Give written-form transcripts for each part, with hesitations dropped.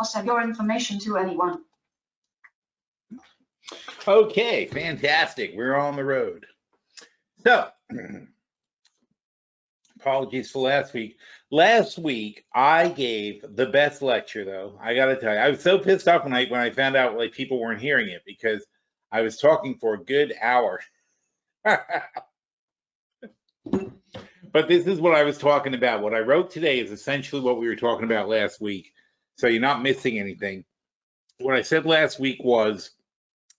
or sell your information to anyone. Okay, fantastic. We're on the road. So, apologies for last week. Last week, I gave the best lecture, though. I got to tell you, I was so pissed off when I found out like people weren't hearing it because I was talking for a good hour. But this is what I was talking about. What I wrote today is essentially what we were talking about last week. So you're not missing anything. What I said last week was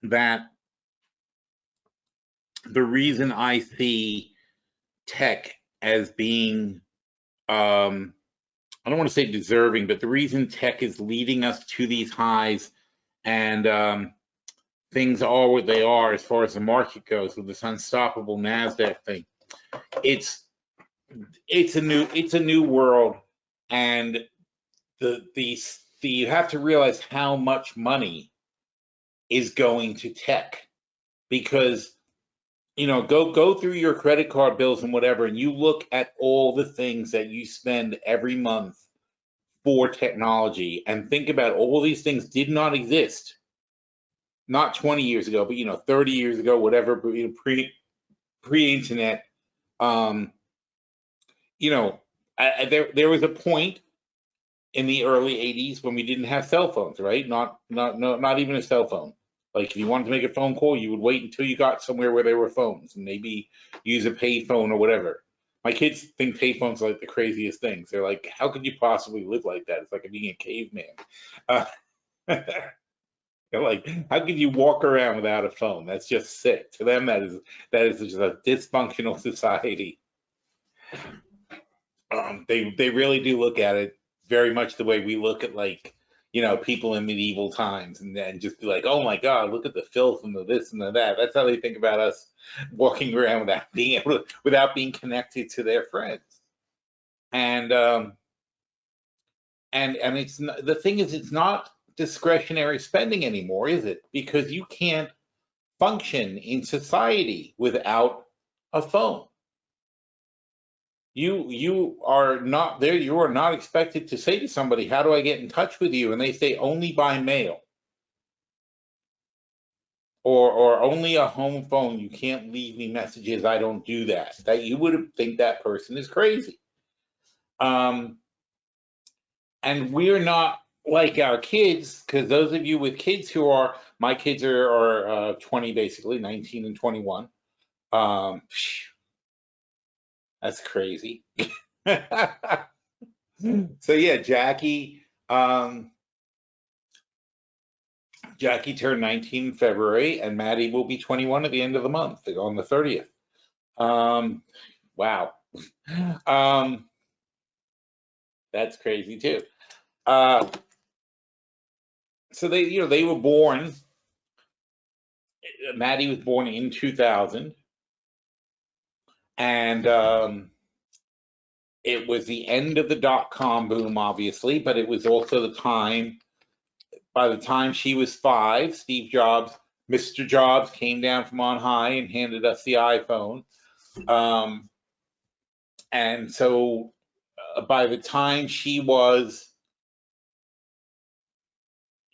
that the reason I see tech as being, I don't want to say deserving, but the reason tech is leading us to these highs and things are what they are as far as the market goes with this unstoppable Nasdaq thing. It's a new world, and you have to realize how much money is going to tech, because go through your credit card bills and whatever, and you look at all the things that you spend every month for technology, and think about all these things did not exist, not 20 years ago, but 30 years ago, whatever, pre-internet. There was a point in the early 80s when we didn't have cell phones, right? Not even a cell phone. Like if you wanted to make a phone call, you would wait until you got somewhere where there were phones and maybe use a pay phone or whatever. My kids think pay phones are like the craziest things. They're like, how could you possibly live like that? It's like being a caveman. They're like, how could you walk around without a phone? That's just sick. To them, that is just a dysfunctional society. They really do look at it very much the way we look at people in medieval times, and then just be like, oh my God, look at the filth and the this and the that. That's how they think about us walking around without being connected to their friends. And it's not, the thing is, it's not discretionary spending anymore, is it? Because you can't function in society without a phone. You are not there. You are not expected to say to somebody, how do I get in touch with you? And they say only by mail or only a home phone. You can't leave me messages. I don't do that. That you would think that person is crazy. And we're not like our kids, because those of you with kids my kids are 20, basically 19 and 21. That's crazy. So yeah, Jackie turned 19 in February, and Maddie will be 21 at the end of the month, on the 30th. Wow. That's crazy too. So they were born. Maddie was born in 2000. And it was the end of the dot-com boom, obviously, but it was also the time, by the time she was 5, Steve Jobs, Mr. Jobs, came down from on high and handed us the iPhone. And so by the time she was,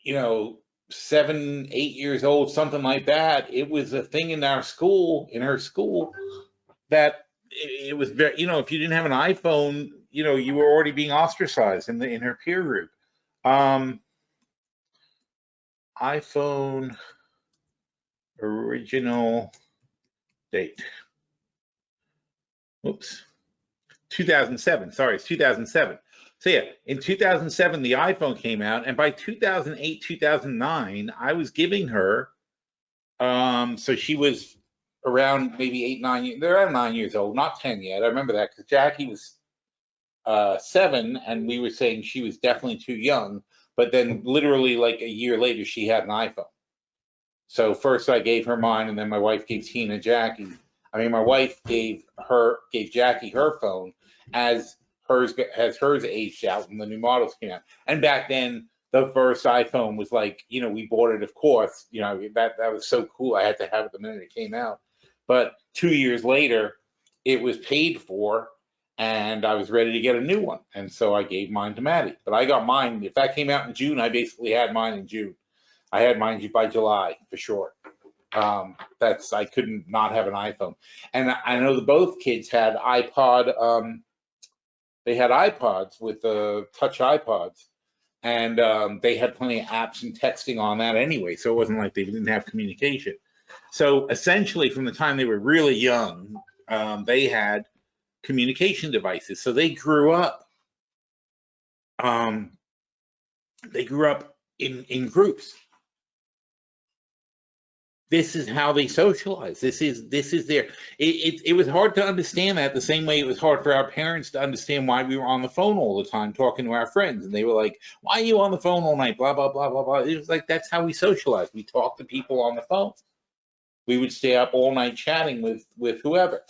7, 8 years old, something like that, it was a thing in her school, that it was very, if you didn't have an iPhone, you were already being ostracized in her peer group. iPhone original date. Oops. 2007. Sorry, it's 2007. So yeah, in 2007 the iPhone came out, and by 2008, 2009, I was giving her. So she was around maybe 8, 9 years. They're around 9 years old, not 10 yet. I remember that because Jackie was 7, and we were saying she was definitely too young. But then, literally like a year later, she had an iPhone. So first I gave her mine, and then my wife gave Tina Jackie. I mean, my wife gave Jackie her phone as hers aged out and the new models came out. And back then, the first iPhone was like, we bought it, of course. That was so cool. I had to have it the minute it came out. But 2 years later, it was paid for, and I was ready to get a new one. And so I gave mine to Maddie. But I got mine, if that came out in June, I basically had mine in June. I had mine by July for sure. I couldn't not have an iPhone. And I know that both kids had they had iPods with touch iPods, and they had plenty of apps and texting on that anyway, so it wasn't like they didn't have communication. So essentially, from the time they were really young, they had communication devices. So they grew up. They grew up in groups. This is how they socialize. This is their. It was hard to understand that the same way it was hard for our parents to understand why we were on the phone all the time talking to our friends, and they were like, "Why are you on the phone all night?" Blah blah blah blah blah. It was like that's how we socialized. We talked to people on the phone. We would stay up all night chatting with whoever.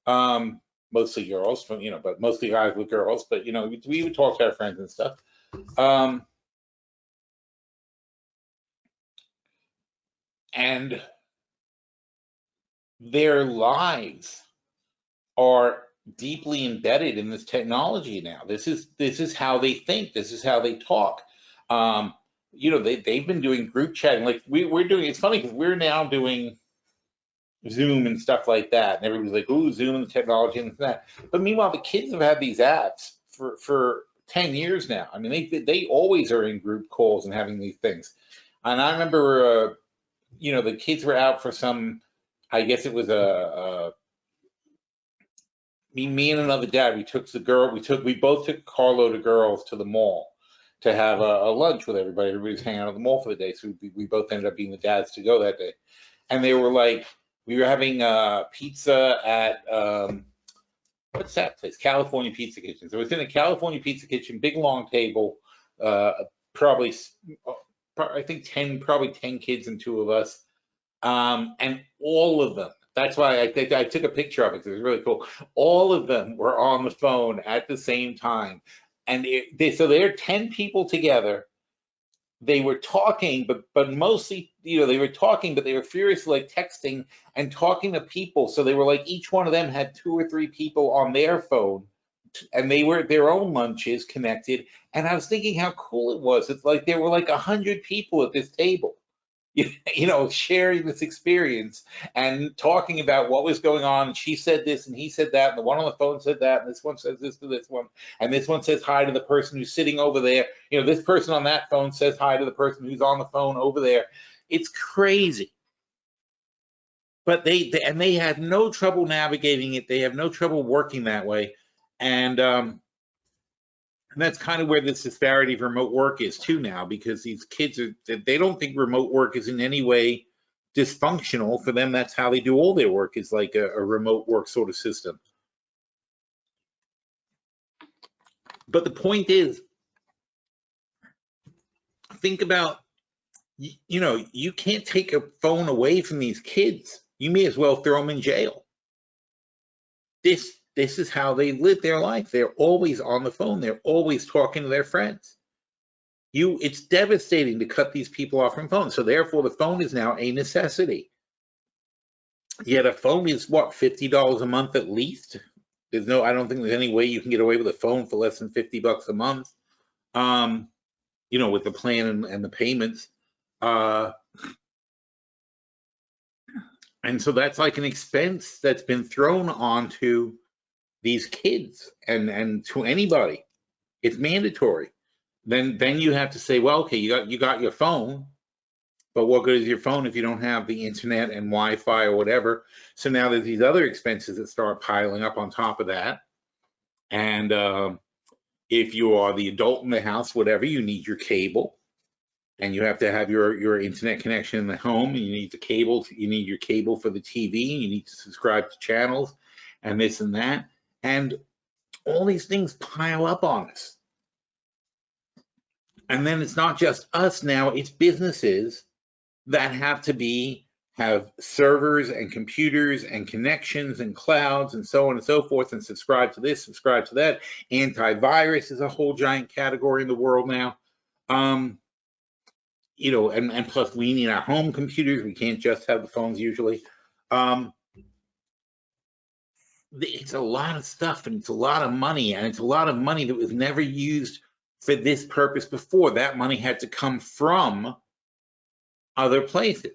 Mostly girls, but mostly guys with girls. But we would talk to our friends and stuff. And their lives are deeply embedded in this technology now. This is how they think. This is how they talk. They've been doing group chatting like we're doing. It's funny because we're now doing Zoom and stuff like that, and everybody's like, "Ooh, Zoom and the technology and that." But meanwhile, the kids have had these apps for 10 years now. I mean, they always are in group calls and having these things. And I remember, the kids were out for some. I guess it was me and another dad. We both took a carload of girls to the mall to have a lunch with everybody. Everybody was hanging out at the mall for the day, so we both ended up being the dads to go that day. And they were like, we were having pizza at what's that place? California Pizza Kitchen. So it's in a California Pizza Kitchen, big long table, probably I think 10 kids and 2 of us, and all of them. That's why I took a picture of it because it was really cool. All of them were on the phone at the same time, and so they're 10 people together. They were talking, but mostly, they were talking, but they were furiously like texting and talking to people. So they were like, each one of them had 2 or 3 people on their phone, and they were at their own lunches connected. And I was thinking how cool it was. It's like there were like 100 people at this table, sharing this experience and talking about what was going on. And she said this and he said that, and the one on the phone said that, and this one says this to this one, and this one says hi to the person who's sitting over there. This person on that phone says hi to the person who's on the phone over there. It's crazy. But they had no trouble navigating it. They have no trouble working that way. And that's kind of where this disparity of remote work is too now, because these kids they don't think remote work is in any way dysfunctional. For them, that's how they do all their work, is like a remote work sort of system. But the point is, think about, you can't take a phone away from these kids. You may as well throw them in jail. This is how they live their life. They're always on the phone. They're always talking to their friends. It's devastating to cut these people off from phones. So therefore, the phone is now a necessity. Yet a phone is what, $50 a month at least? I don't think there's any way you can get away with a phone for less than $50 a month. With the plan and the payments. And so that's like an expense that's been thrown onto these kids and to anybody. It's mandatory. Then you have to say, well, okay, you got your phone, but what good is your phone if you don't have the internet and Wi-Fi or whatever? So now there's these other expenses that start piling up on top of that. And if you are the adult in the house, whatever, you need your cable, and you have to have your internet connection in the home, and you need the cable. You need your cable for the TV. You need to subscribe to channels and this and that. And all these things pile up on us. And then it's not just us now, it's businesses that have to have servers and computers and connections and clouds and so on and so forth, and subscribe to this, subscribe to that. Antivirus is a whole giant category in the world now. And plus we need our home computers. We can't just have the phones usually. it's a lot of stuff, and it's a lot of money, and it's a lot of money that was never used for this purpose before. That money had to come from other places.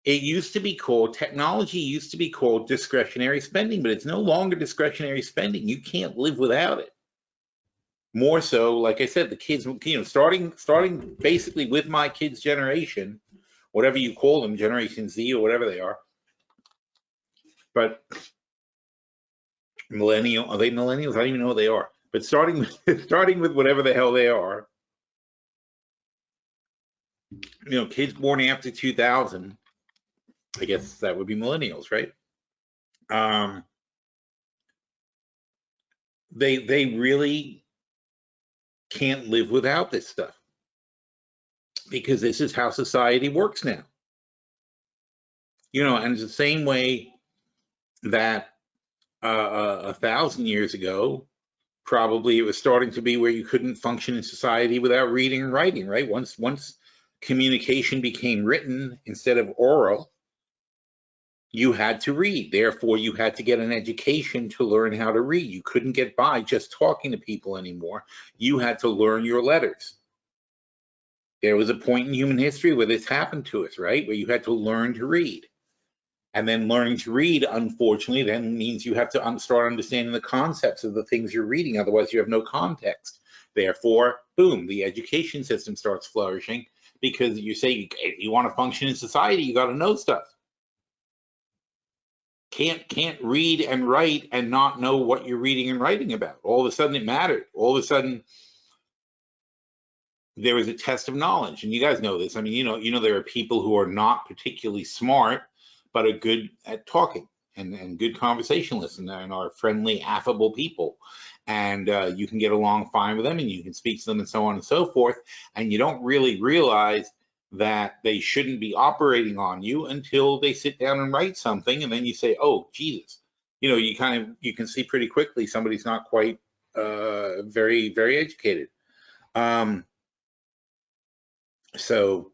It used to be called, technology used to be called discretionary spending, but it's no longer discretionary spending. You can't live without it. More so, like I said, the kids, you know, starting basically with my kids' generation, whatever you call them, Generation Z or whatever they are. But millennial, are they millennials? I don't even know what they are. But starting with whatever the hell they are, you know, kids born after 2000, I guess that would be millennials, right? They really can't live without this stuff, because this is how society works now. You know, and it's the same way that 1,000 years ago, probably it was starting to be where you couldn't function in society without reading and writing, right? Once communication became written instead of oral, you had to read. Therefore, you had to get an education to learn how to read. You couldn't get by just talking to people anymore. You had to learn your letters. There was a point in human history where this happened to us, right? Where you had to learn to read. And then learning to read, unfortunately, then means you have to start understanding the concepts of the things you're reading. Otherwise, you have no context. Therefore, boom, the education system starts flourishing, because you say, if you want to function in society, you got to know stuff. Can't read and write and not know what you're reading and writing about. All of a sudden, it mattered. All of a sudden, there was a test of knowledge. And you guys know this. I mean, you know, there are people who are not particularly smart, but are good at talking and good conversationalists, and are friendly, affable people. And you can get along fine with them, and you can speak to them, and so on and so forth. And you don't really realize that they shouldn't be operating on you until they sit down and write something, and then you say, oh, Jesus. You know, you can see pretty quickly somebody's not quite very, very educated. So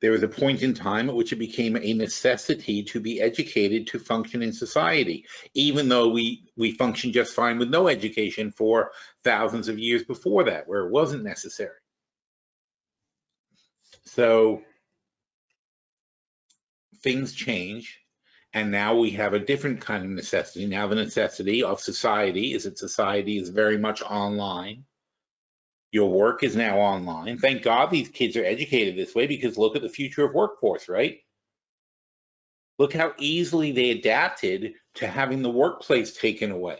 there was a point in time at which it became a necessity to be educated to function in society, even though we functioned just fine with no education for thousands of years before that, where it wasn't necessary. So things change, and now we have a different kind of necessity. Now the necessity of society is that society is very much online. Your work is now online. Thank God these kids are educated this way, because look at the future of workforce, right? Look how easily they adapted to having the workplace taken away.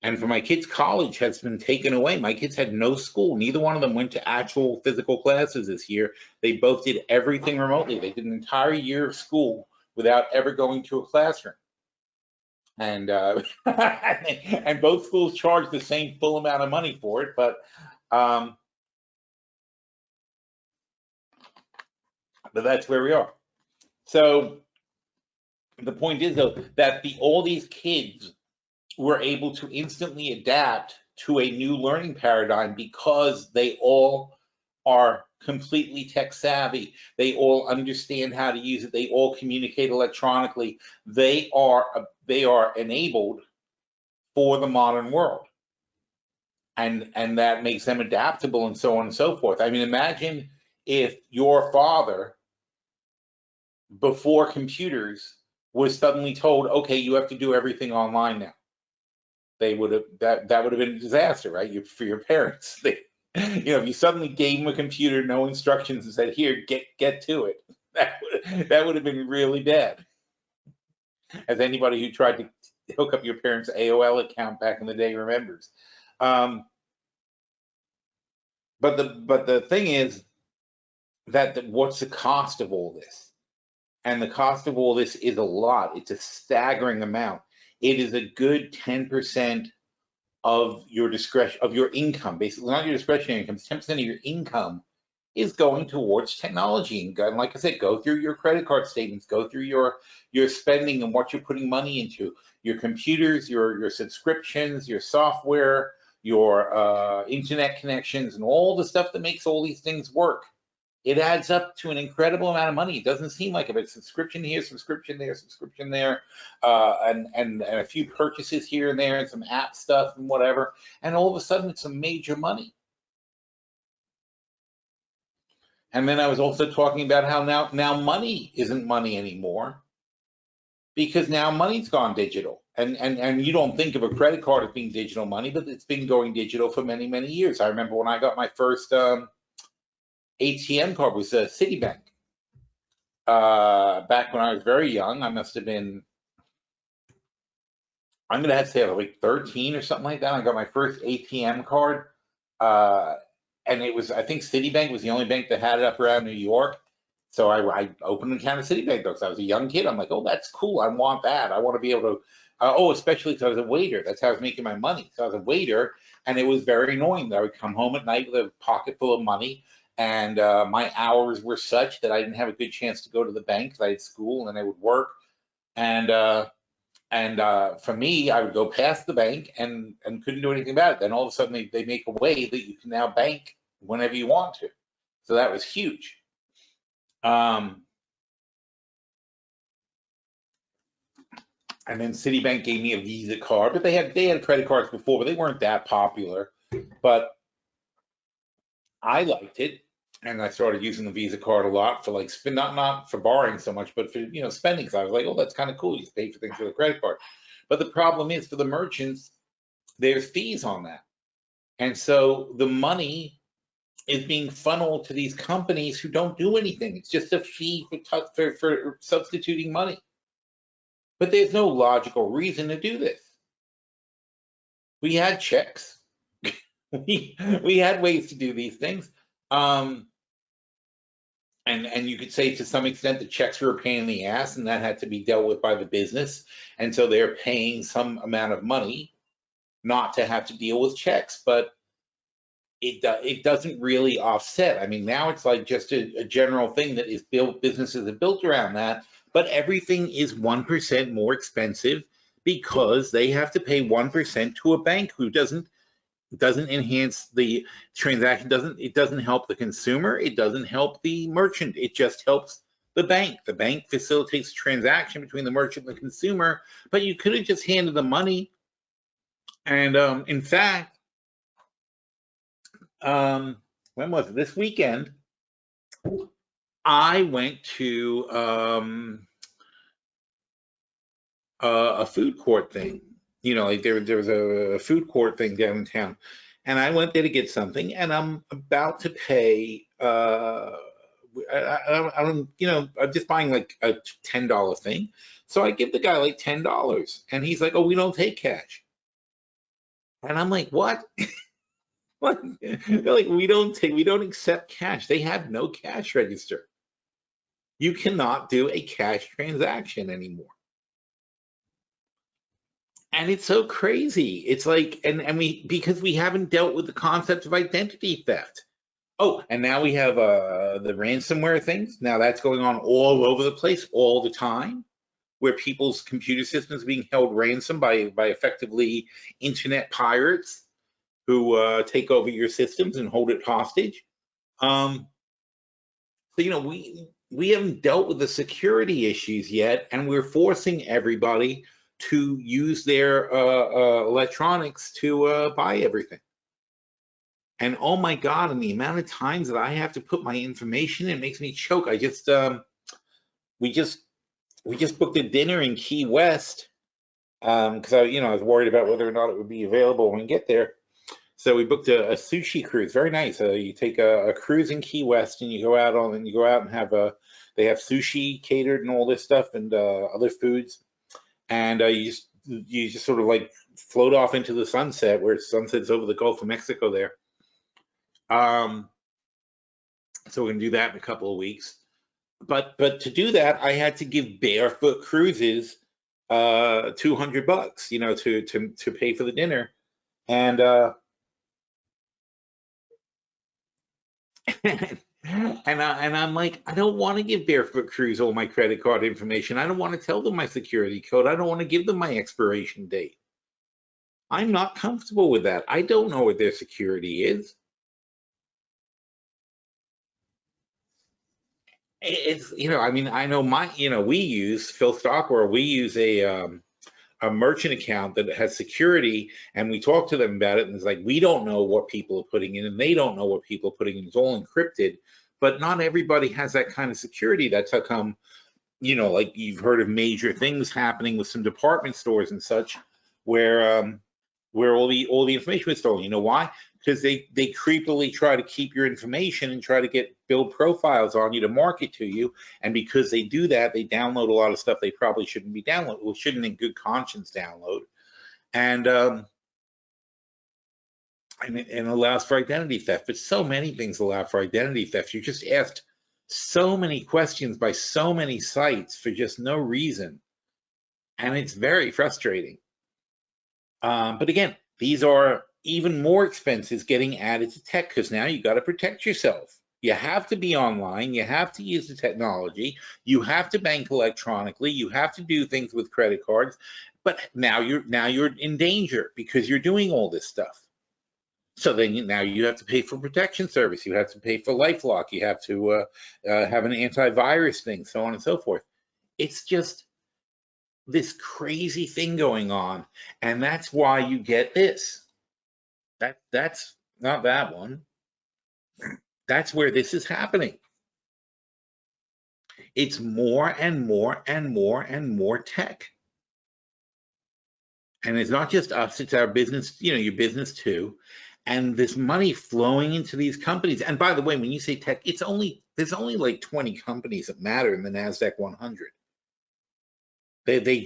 And for my kids, college has been taken away. My kids had no school. Neither one of them went to actual physical classes this year. They both did everything remotely. They did an entire year of school without ever going to a classroom. And and both schools charge the same full amount of money for it, but that's where we are. So the point is, though, that all these kids were able to instantly adapt to a new learning paradigm, because they all are completely tech savvy. They all understand how to use it. They all communicate electronically. They are enabled for the modern world, and that makes them adaptable, and so on and so forth. I mean, imagine if your father, before computers, was suddenly told, okay, you have to do everything online now. They would have that would have been a disaster, right? For your parents. You know, if you suddenly gave them a computer, no instructions, and said, here, get to it, that would have been really bad. As anybody who tried to hook up your parents' AOL account back in the day remembers. But the thing is that what's the cost of all this? And the cost of all this is a lot. It's a staggering amount. It is a good 10% of your discretion, of your income, basically not your discretionary income. 10% of your income is going towards technology. And like I said, go through your credit card statements, go through your spending and what you're putting money into, your computers, your subscriptions, your software, your internet connections, and all the stuff that makes all these things work. it adds up to an incredible amount of money. It doesn't seem like it, but subscription here, subscription there, subscription there, and a few purchases here and there, and some app stuff and whatever, and all of a sudden it's some major money. And then I was also talking about how now money isn't money anymore, because now money's gone digital. And you don't think of a credit card as being digital money, but it's been going digital for many, many years. I remember when I got my first ATM card was Citibank. Back when I was very young, I must have been, I'm gonna have to say I was like 13 or something like that. I got my first ATM card, and it was, I think Citibank was the only bank that had it up around New York. So I opened an account at Citibank because I was a young kid. I'm like, oh, that's cool. I want that. I want to be able to. Especially because I was a waiter. That's how I was making my money. So I was a waiter, and it was very annoying that I would come home at night with a pocket full of money, and my hours were such that I didn't have a good chance to go to the bank because I had school and I would work. And for me, I would go past the bank and couldn't do anything about it. Then all of a sudden they make a way that you can now bank whenever you want to. So that was huge. And then Citibank gave me a Visa card, but they had credit cards before, but they weren't that popular. But I liked it, and I started using the Visa card a lot for like not for borrowing so much, but for spending. So I was like, oh, that's kind of cool. You pay for things with a credit card. But the problem is for the merchants, there's fees on that, and so the money is being funneled to these companies who don't do anything. It's just a fee for substituting money. But there's no logical reason to do this. We had checks. we had ways to do these things. And you could say to some extent the checks were a pain in the ass, and that had to be dealt with by the business. And so they're paying some amount of money not to have to deal with checks. But it doesn't really offset. I mean, now it's like just a general thing that is built, businesses are built around that, but everything is 1% more expensive because they have to pay 1% to a bank who doesn't enhance the transaction, it doesn't help the consumer, it doesn't help the merchant, it just helps the bank. The bank facilitates the transaction between the merchant and the consumer, but you could have just handed the money. And in fact, when was it? This weekend, I went to a food court thing. Like there was a food court thing downtown, and I went there to get something, and I'm about to pay. I'm just buying like a $10 thing, so I give the guy like $10, and he's like, "Oh, we don't take cash," and I'm like, "What?" They're like, we don't accept cash. They have no cash register. You cannot do a cash transaction anymore. And it's so crazy. It's like, because we haven't dealt with the concept of identity theft. Oh, and now we have the ransomware things. Now that's going on all over the place all the time, where people's computer systems are being held ransom by effectively internet pirates who take over your systems and hold it hostage. So we haven't dealt with the security issues yet, and we're forcing everybody to use their electronics to buy everything. And oh my God, and the amount of times that I have to put my information in makes me choke. We just booked a dinner in Key West because I was worried about whether or not it would be available when we get there. So we booked a sushi cruise, very nice. You take a cruise in Key West, and you go out and have they have sushi catered and all this stuff and other foods, and you just sort of like float off into the sunset, where sunset's over the Gulf of Mexico there. So we're gonna do that in a couple of weeks. But to do that, I had to give Barefoot Cruises $200, to pay for the dinner, and I'm like, I don't want to give Barefoot Cruise all my credit card information. I don't want to tell them my security code. I don't want to give them my expiration date. I'm not comfortable with that. I don't know what their security is. It's, I mean, I know we use PhilStockWorld, we use a merchant account that has security, and we talk to them about it, and it's like, we don't know what people are putting in, and they don't know what people are putting in. It's all encrypted, but not everybody has that kind of security. That's how come, like you've heard of major things happening with some department stores and such, where all the information was stolen. You know why? Because they creepily try to keep your information and try to build profiles on you to market to you. And because they do that, they download a lot of stuff they probably shouldn't be downloading, or shouldn't in good conscience download. And it allows for identity theft. But so many things allow for identity theft. You just asked so many questions by so many sites for just no reason. And it's very frustrating. But again, these are even more expenses getting added to tech, because now you got to protect yourself. You have to be online. You have to use the technology. You have to bank electronically. You have to do things with credit cards. But now you're in danger because you're doing all this stuff. So then now you have to pay for protection service. You have to pay for LifeLock. You have to have an antivirus thing, so on and so forth. It's just this crazy thing going on, and that's why you get this. That's not that one. That's where this is happening. It's more and more and more and more tech. And it's not just us, it's our business, your business too. And this money flowing into these companies. And by the way, when you say tech, there's only like 20 companies that matter in the Nasdaq 100. They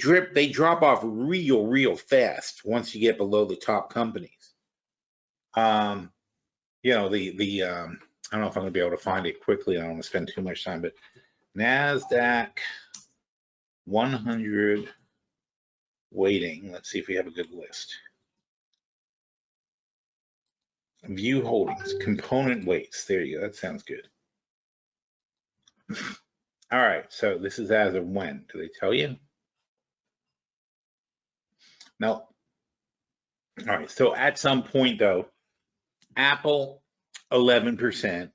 drop off real fast once you get below the top companies. I don't know if I'm gonna be able to find it quickly. I don't want to spend too much time, but Nasdaq 100 weighting. Let's see if we have a good list. View holdings, component weights. There you go. That sounds good. All right. So this is as of when? Do they tell you? No. All right. So at some point though, Apple 11%.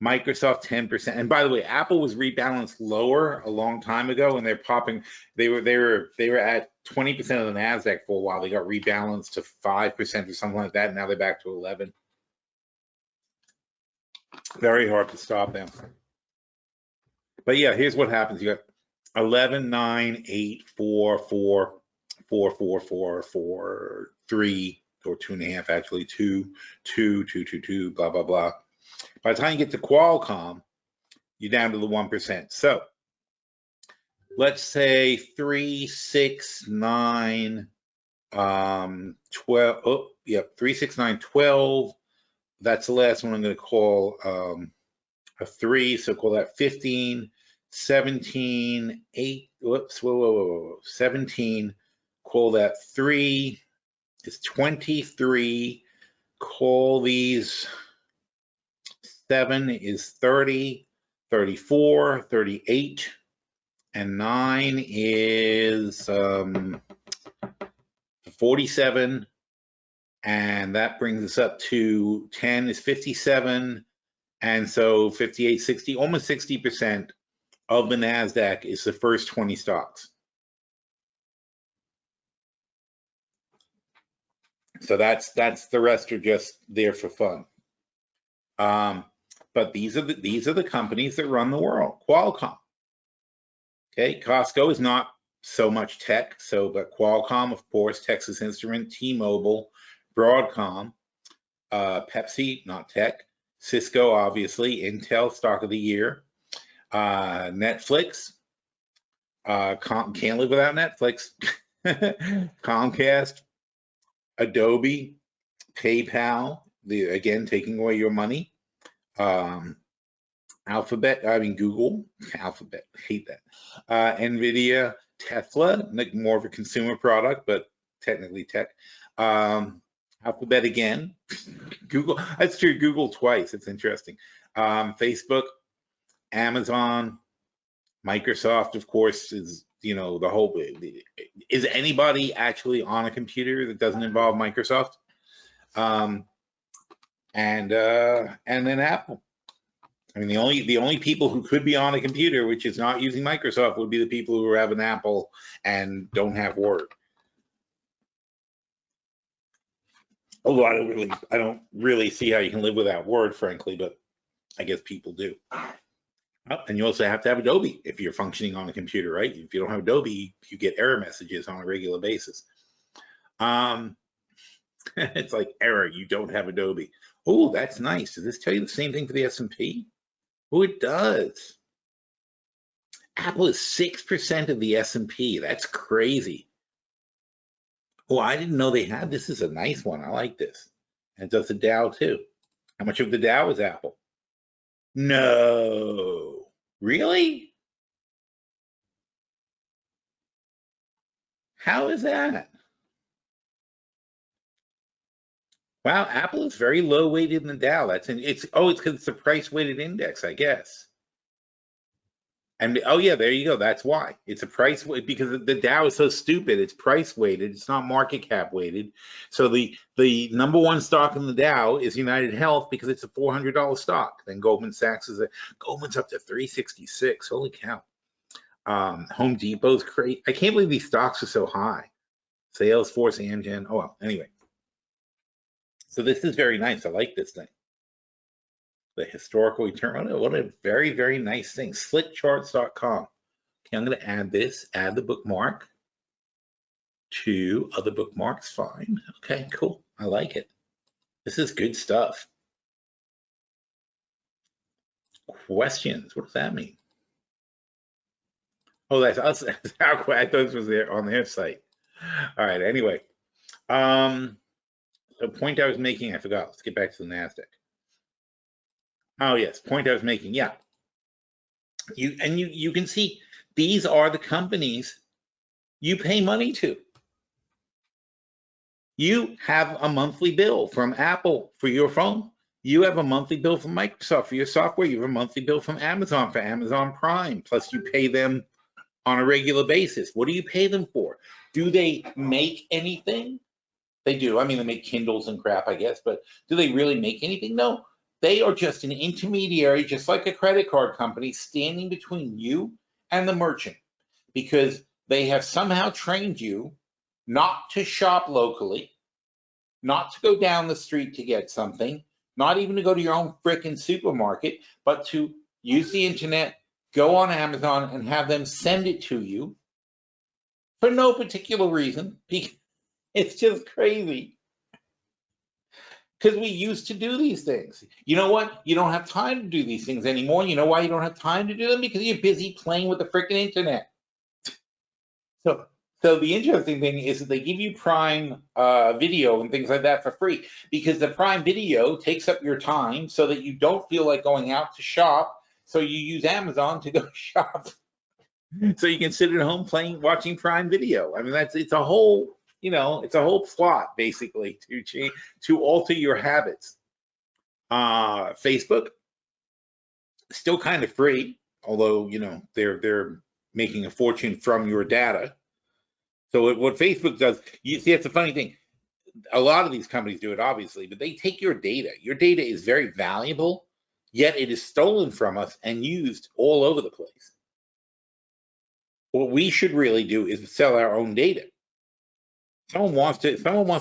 Microsoft 10%. And by the way, Apple was rebalanced lower a long time ago, and they're popping. They were at 20% of the Nasdaq for a while. They got rebalanced to 5% or something like that. And now they're back to 11. Very hard to stop them. But yeah, here's what happens. You got 11, 9, 8, 4, 4, 4, 4, 4, 4, 3, or 2.5 actually, 2, 2, 2, 2, 2, blah blah blah. By the time you get to Qualcomm, you're down to the 1%. So let's say 3, 6, 9, 12. Oh, yep, 3, 6, 9, 12. That's the last one I'm going to call a 3. So call that 15, 17, 8. Whoops, whoa. 17. Call that 3. It's 23. Call these 7 is 30, 34, 38, and 9 is 47, and that brings us up to 10 is 57, and so 58, 60, almost 60% of the Nasdaq is the first 20 stocks. So that's the rest are just there for fun. But these are the companies that run the world. Qualcomm. Okay, Costco is not so much tech, but Qualcomm, of course, Texas Instrument, T-Mobile, Broadcom, Pepsi, not tech, Cisco, obviously, Intel, stock of the year, Netflix, can't live without Netflix, Comcast, Adobe, PayPal, again, taking away your money, Google, Alphabet, hate that. Nvidia, Tesla, like more of a consumer product, but technically tech. Alphabet again, Google, that's true, Google twice, it's interesting. Facebook, Amazon, Microsoft, of course, is, the whole, is anybody actually on a computer that doesn't involve Microsoft? And then Apple. I mean, the only people who could be on a computer which is not using Microsoft would be the people who have an Apple and don't have Word. Although I don't really see how you can live without Word, frankly, but I guess people do. Oh, and you also have to have Adobe if you're functioning on a computer, right? If you don't have Adobe, you get error messages on a regular basis. It's like error, you don't have Adobe. Oh, that's nice. Does this tell you the same thing for the S&P? Oh, it does. Apple is 6% of the S&P. That's crazy. Oh, I didn't know they had this. Is a nice one. I like this. And it does the Dow too. How much of the Dow is Apple? No. Really? How is that? Wow, Apple is very low weighted in the Dow. It's because it's a price weighted index, I guess. And oh yeah, there you go. That's why it's a price weight, because the Dow is so stupid. It's price weighted. It's not market cap weighted. So the number one stock in the Dow is United Health because it's a $400 stock. Then Goldman Sachs Goldman's up to 366. Holy cow. Home Depot's crazy. I can't believe these stocks are so high. Salesforce, Amgen. Oh well. Anyway. So this is very nice. I like this thing. The historical return. What a very, very nice thing. Slickcharts.com. Okay, I'm going to add this, add the bookmark to other bookmarks. Fine. Okay, cool. I like it. This is good stuff. Questions. What does that mean? Oh, that's us. That's how I thought this was there on their site. All right. Anyway, the point I was making, I forgot. Let's get back to the Nasdaq. Oh yes, point I was making. Yeah, you can see these are the companies you pay money to. You have a monthly bill from Apple for your phone. You have a monthly bill from Microsoft for your software. You have a monthly bill from Amazon for Amazon Prime. Plus, you pay them on a regular basis. What do you pay them for? Do they make anything? They do. I mean, they make Kindles and crap, I guess, but do they really make anything? No. They are just an intermediary, just like a credit card company, standing between you and the merchant, because they have somehow trained you not to shop locally, not to go down the street to get something, not even to go to your own frickin' supermarket, but to use the internet, go on Amazon and have them send it to you for no particular reason. It's just crazy. Because we used to do these things. You know what? You don't have time to do these things anymore. You know why you don't have time to do them? Because you're busy playing with the freaking internet. So the interesting thing is that they give you Prime Video and things like that for free, because the Prime Video takes up your time so that you don't feel like going out to shop. So you use Amazon to go shop. So you can sit at home watching Prime Video. I mean, it's a whole, it's a whole plot basically to alter your habits. Facebook, still kind of free, although they're making a fortune from your data. So what Facebook does, you see, it's a funny thing. A lot of these companies do it, obviously, but they take your data. Your data is very valuable, yet it is stolen from us and used all over the place. What we should really do is sell our own data. Someone wants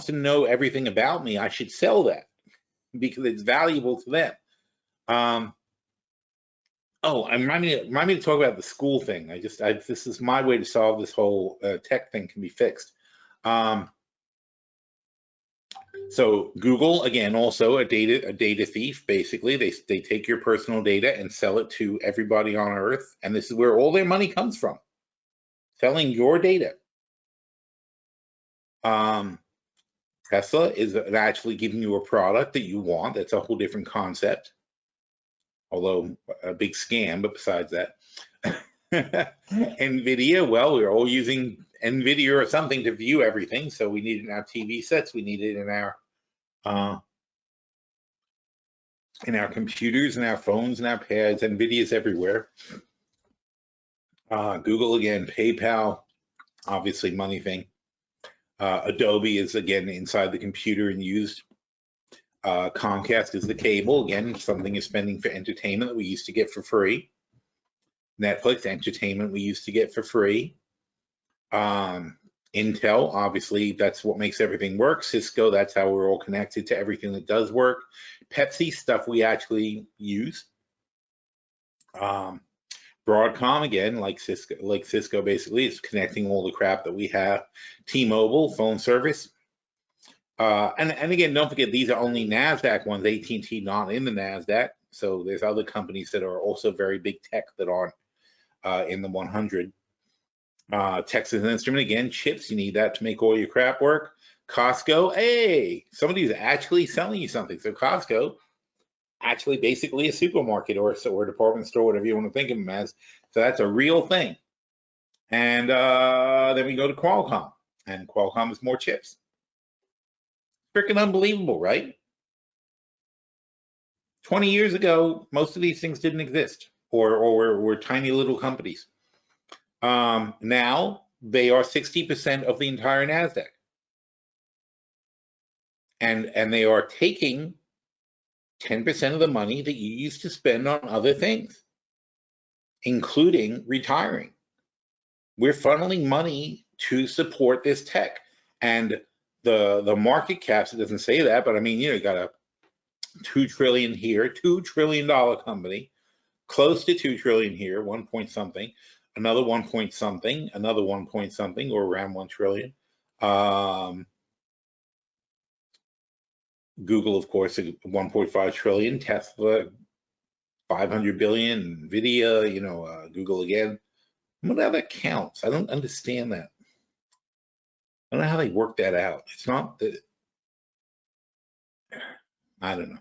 to know everything about me, I should sell that because it's valuable to them. Remind me to talk about the school thing. This is my way to solve this whole tech thing can be fixed. So Google, again, also a data thief. Basically, they take your personal data and sell it to everybody on Earth, and this is where all their money comes from, selling your data. Tesla is actually giving you a product that you want. That's a whole different concept, although a big scam, but besides that. NVIDIA, well, we're all using NVIDIA or something to view everything, so we need it in our TV sets, we need it in our computers and our phones and our pads. NVIDIA's everywhere. Google, again, PayPal, obviously money thing. Adobe is, again, inside the computer and used. Comcast is the cable. Again, something is spending for entertainment that we used to get for free. Netflix, entertainment we used to get for free. Intel, obviously, that's what makes everything work. Cisco, that's how we're all connected to everything that does work. Pepsi, stuff we actually use. Broadcom, again, like Cisco basically, is connecting all the crap that we have. T-Mobile, phone service. And again, don't forget, these are only Nasdaq ones, AT&T not in the Nasdaq. So there's other companies that are also very big tech that aren't in the 100. Texas Instrument, again, chips, you need that to make all your crap work. Costco, hey, somebody's actually selling you something. So Costco, actually basically a supermarket or a department store, whatever you want to think of them as. So that's a real thing. And then we go to Qualcomm, and Qualcomm is more chips. Freaking unbelievable, right? 20 years ago, most of these things didn't exist or were tiny little companies. Now they are 60% of the entire Nasdaq. And they are taking 10% of the money that you used to spend on other things, including retiring. We're funneling money to support this tech. And the market caps, it doesn't say that, but I mean, you got a $2 trillion here, $2 trillion company, close to 2 trillion here, 1 point something, another 1 point something, another 1 point something, or around 1 trillion. Google, of course, 1.5 trillion, Tesla, 500 billion, Nvidia, Google again. Whatever that counts. I don't understand that. I don't know how they work that out. It's not that, I don't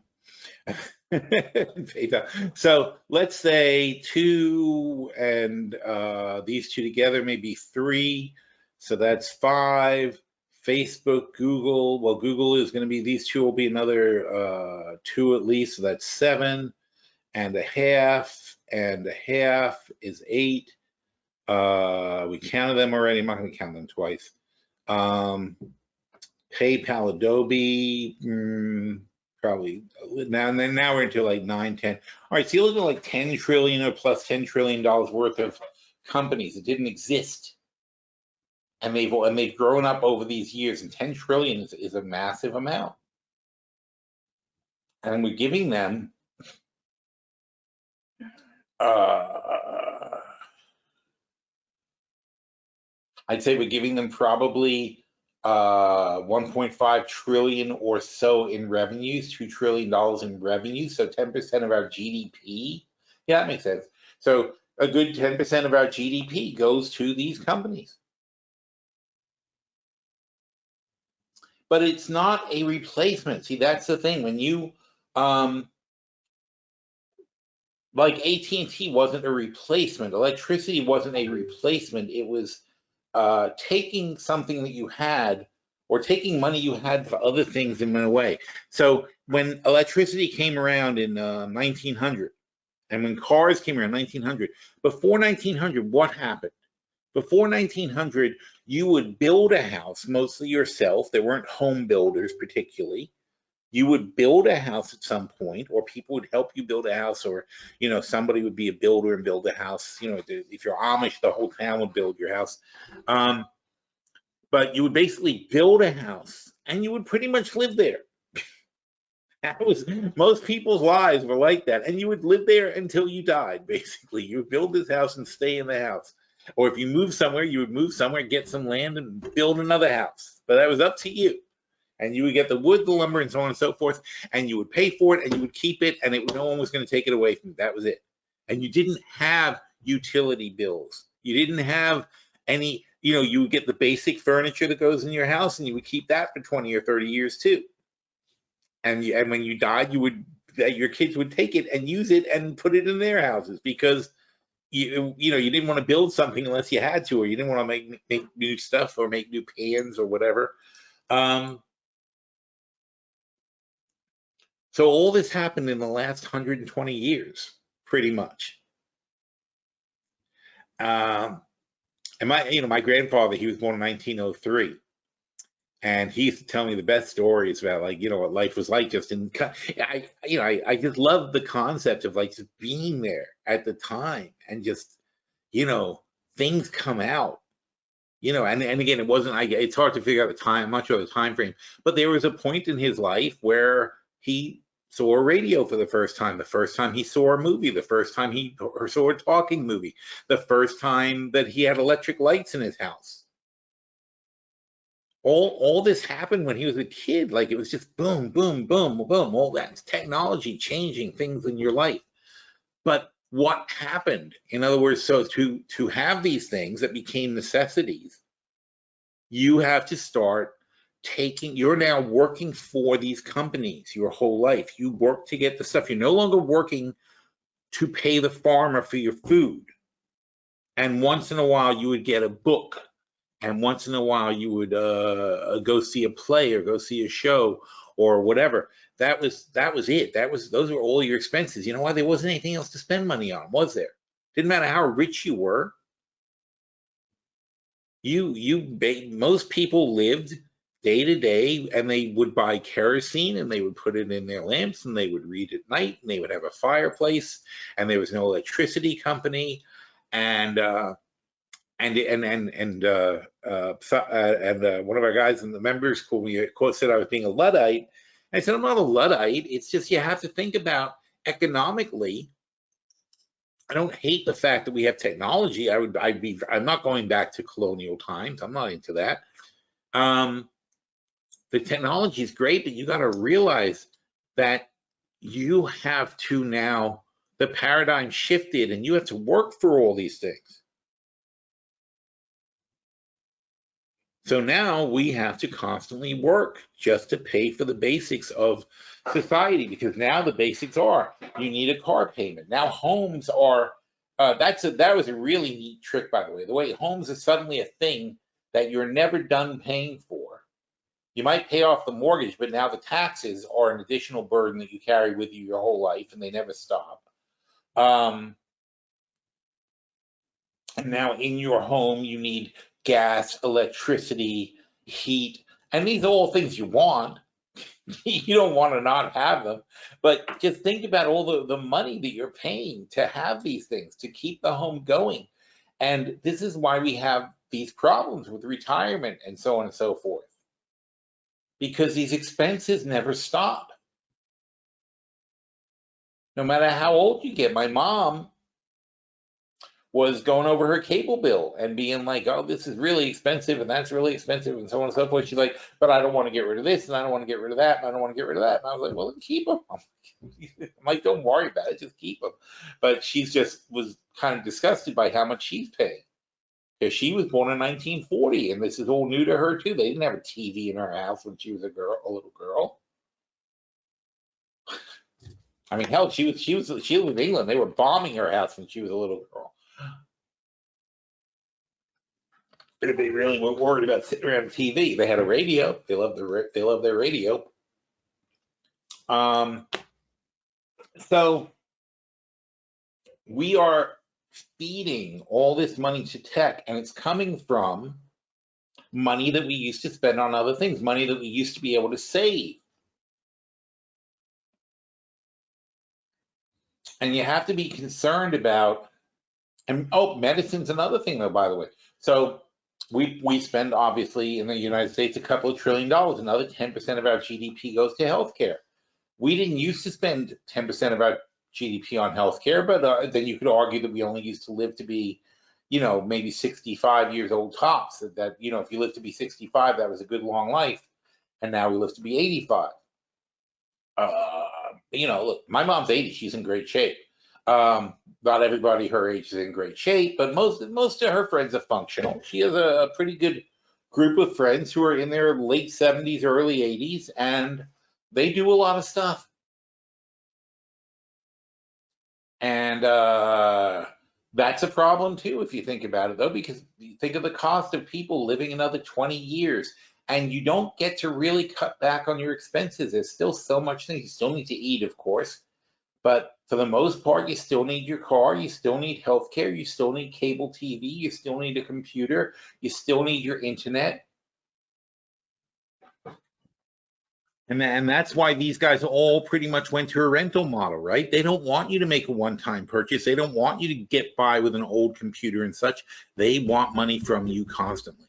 know. So let's say 2 and these two together, maybe 3. So that's 5. Facebook, Google, well, Google is going to be, these two will be another 2 at least, so that's 7 and a half, and a half is 8. We counted them already. I'm not going to count them twice. PayPal, Adobe, probably now we're into like 9, 10. All right, so you look at like 10 trillion or plus $10 trillion worth of companies that didn't exist. And they've grown up over these years, and 10 trillion is a massive amount. And we're giving them I'd say we're giving them probably 1.5 trillion or so in revenues, $2 trillion in revenue, so 10% of our GDP. Yeah, that makes sense. So a good 10% of our GDP goes to these companies. But it's not a replacement. See, that's the thing. When you, like AT&T wasn't a replacement. Electricity wasn't a replacement. It was taking something that you had, or taking money you had for other things and went away. So when electricity came around in 1900, and when cars came around 1900, before 1900, what happened? Before 1900, you would build a house, mostly yourself. There weren't home builders particularly. You would build a house at some point, or people would help you build a house, or somebody would be a builder and build a house. If you're Amish, the whole town would build your house. But you would basically build a house, and you would pretty much live there. That was most people's lives were like that, and you would live there until you died. Basically, you would build this house and stay in the house. Or if you move somewhere, you would move somewhere, get some land, and build another house. But that was up to you. And you would get the wood, the lumber, and so on and so forth, and you would pay for it, and you would keep it, and no one was going to take it away from you. That was it. And you didn't have utility bills. You didn't have any, you would get the basic furniture that goes in your house, and you would keep that for 20 or 30 years too. And when you died, your kids would take it and use it and put it in their houses, because you didn't want to build something unless you had to, or you didn't want to make new stuff or make new pans or whatever. So all this happened in the last 120 years, pretty much. And my grandfather, he was born in 1903. And he used to tell me the best stories about, like, what life was like just in, I just love the concept of like just being there at the time and just, things come out, and again, it wasn't, it's hard to figure out the time, I'm not sure the time frame, but there was a point in his life where he saw a radio for the first time he saw a movie, the first time he saw a talking movie, the first time that he had electric lights in his house. All this happened when he was a kid. Like, it was just boom, boom, boom, boom, all that technology changing things in your life. But what happened? In other words, so to have these things that became necessities, you have to start you're now working for these companies your whole life. You work to get the stuff. You're no longer working to pay the farmer for your food. And once in a while you would get a book. And once in a while you would go see a play or go see a show or whatever. That was it. Those were all your expenses. You know why? There wasn't anything else to spend money on, was there? Didn't matter how rich you were. Most people lived day to day, and they would buy kerosene and they would put it in their lamps and they would read at night and they would have a fireplace, and there was no electricity company, and one of our guys in the members called me, said I was being a Luddite. I said, I'm not a Luddite. It's just, you have to think about economically. I don't hate the fact that we have technology. I'm not going back to colonial times. I'm not into that. The technology is great, but you got to realize that you have to now, the paradigm shifted and you have to work for all these things. So now we have to constantly work just to pay for the basics of society, because now the basics are, you need a car payment. Now homes are, that was a really neat trick, by the way. The way homes are suddenly a thing that you're never done paying for. You might pay off the mortgage, but now the taxes are an additional burden that you carry with you your whole life, and they never stop. And now in your home, you need gas, electricity, heat, and these are all things you want. You don't want to not have them, but just think about all the money that you're paying to have these things, to keep the home going. And this is why we have these problems with retirement and so on and so forth, because these expenses never stop. No matter how old you get. My mom was going over her cable bill and being like, oh, this is really expensive and that's really expensive and so on and so forth. She's like, but I don't want to get rid of this and I don't want to get rid of that and I don't want to get rid of that. And I was like, well, then keep them. I'm like, don't worry about it, just keep them. But she's just was kind of disgusted by how much she's paying, because she was born in 1940 and this is all new to her too. They didn't have a TV in her house when she was a little girl. I mean, hell, she lived in England. They were bombing her house when she was a little girl. If they really were worried about sitting around TV, they had a radio. They love their radio. So we are feeding all this money to tech, and it's coming from money that we used to spend on other things, money that we used to be able to save. And you have to be concerned about, and medicine's another thing though, by the way. So we spend, obviously, in the United States, a couple of $1 trillion. Another 10% of our GDP goes to healthcare. We didn't used to spend 10% of our GDP on healthcare, but then you could argue that we only used to live to be, maybe 65 years old tops. That if you live to be 65, that was a good long life. And now we live to be 85. Look, my mom's 80. She's in great shape. Not everybody her age is in great shape, but most of her friends are functional. She has a pretty good group of friends who are in their late 70s, early 80s, and they do a lot of stuff. And that's a problem too, if you think about it, though, because you think of the cost of people living another 20 years, and you don't get to really cut back on your expenses. There's still so much things. You still need to eat, of course. But for the most part, you still need your car, you still need healthcare, you still need cable TV, you still need a computer, you still need your internet. And that's why these guys all pretty much went to a rental model, right? They don't want you to make a one-time purchase. They don't want you to get by with an old computer and such. They want money from you constantly.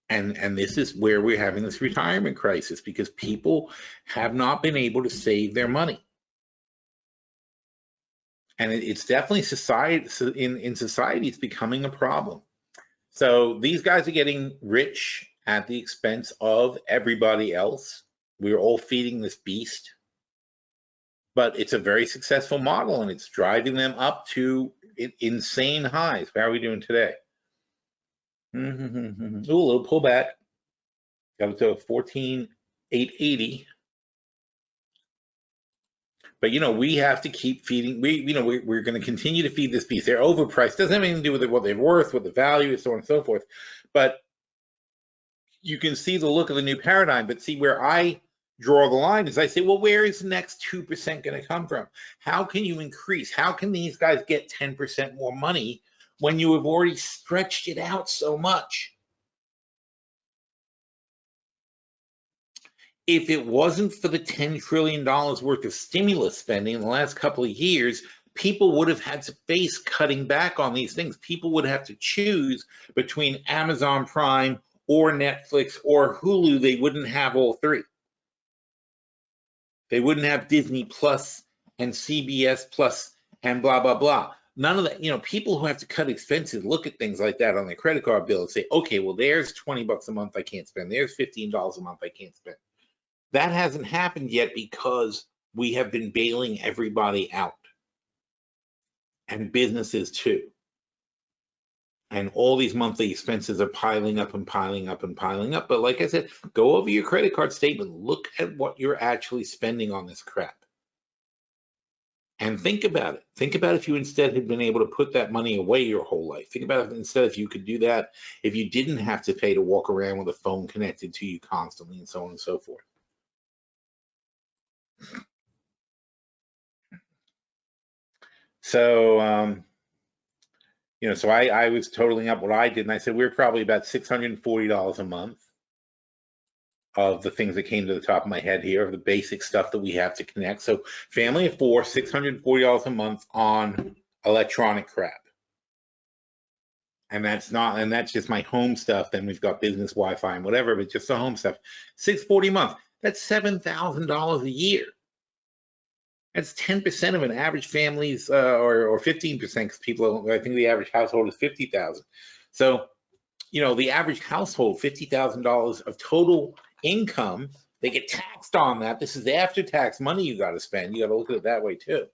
And this is where we're having this retirement crisis, because people have not been able to save their money. And it's definitely society, in society, it's becoming a problem. So these guys are getting rich at the expense of everybody else. We're all feeding this beast, but it's a very successful model, and it's driving them up to insane highs. How are we doing today? Ooh, a little pullback. Got it to 14,880. But we have to keep feeding. We're going to continue to feed this beast. They're overpriced. Doesn't have anything to do with what they're worth, what the value is, so on and so forth. But you can see the look of the new paradigm. But see, where I draw the line is I say, well, where is the next 2% going to come from? How can you increase? How can these guys get 10% more money when you have already stretched it out so much? If it wasn't for the $10 trillion worth of stimulus spending in the last couple of years, people would have had to face cutting back on these things. People would have to choose between Amazon Prime or Netflix or Hulu. They wouldn't have all three. They wouldn't have Disney Plus and CBS Plus and blah, blah, blah. None of that. People who have to cut expenses look at things like that on their credit card bill and say, okay, well, there's $20 a month I can't spend. There's $15 a month I can't spend. That hasn't happened yet because we have been bailing everybody out, and businesses too. And all these monthly expenses are piling up and piling up and piling up. But like I said, go over your credit card statement, look at what you're actually spending on this crap. And think about it. Think about if you instead had been able to put that money away your whole life. Think about it instead if you could do that, if you didn't have to pay to walk around with a phone connected to you constantly and so on and so forth. So, so I was totaling up what I did, and I said we're probably about $640 a month of the things that came to the top of my head here, of the basic stuff that we have to connect. So family of four, $640 a month on electronic crap. And that's just my home stuff. Then we've got business Wi-Fi and whatever, but just the home stuff. $640 a month. That's $7,000 a year. That's 10% of an average family's, or 15%, because I think the average household is 50,000. So, the average household, $50,000 of total income, they get taxed on that. This is after tax money you got to spend. You got to look at it that way too.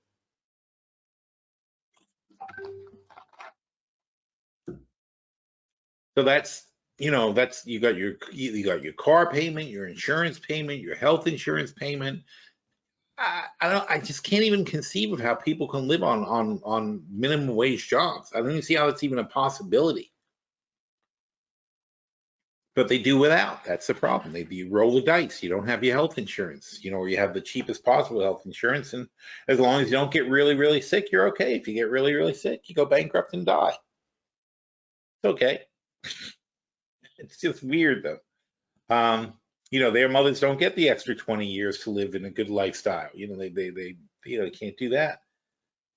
So that's, you got your car payment, your insurance payment, your health insurance payment. I just can't even conceive of how people can live on minimum wage jobs. I don't even see how it's even a possibility. But they do without. That's the problem. You roll the dice. You don't have your health insurance, or you have the cheapest possible health insurance. And as long as you don't get really, really sick, you're okay. If you get really, really sick, you go bankrupt and die. It's okay. It's just weird though. Their mothers don't get the extra 20 years to live in a good lifestyle. They can't do that.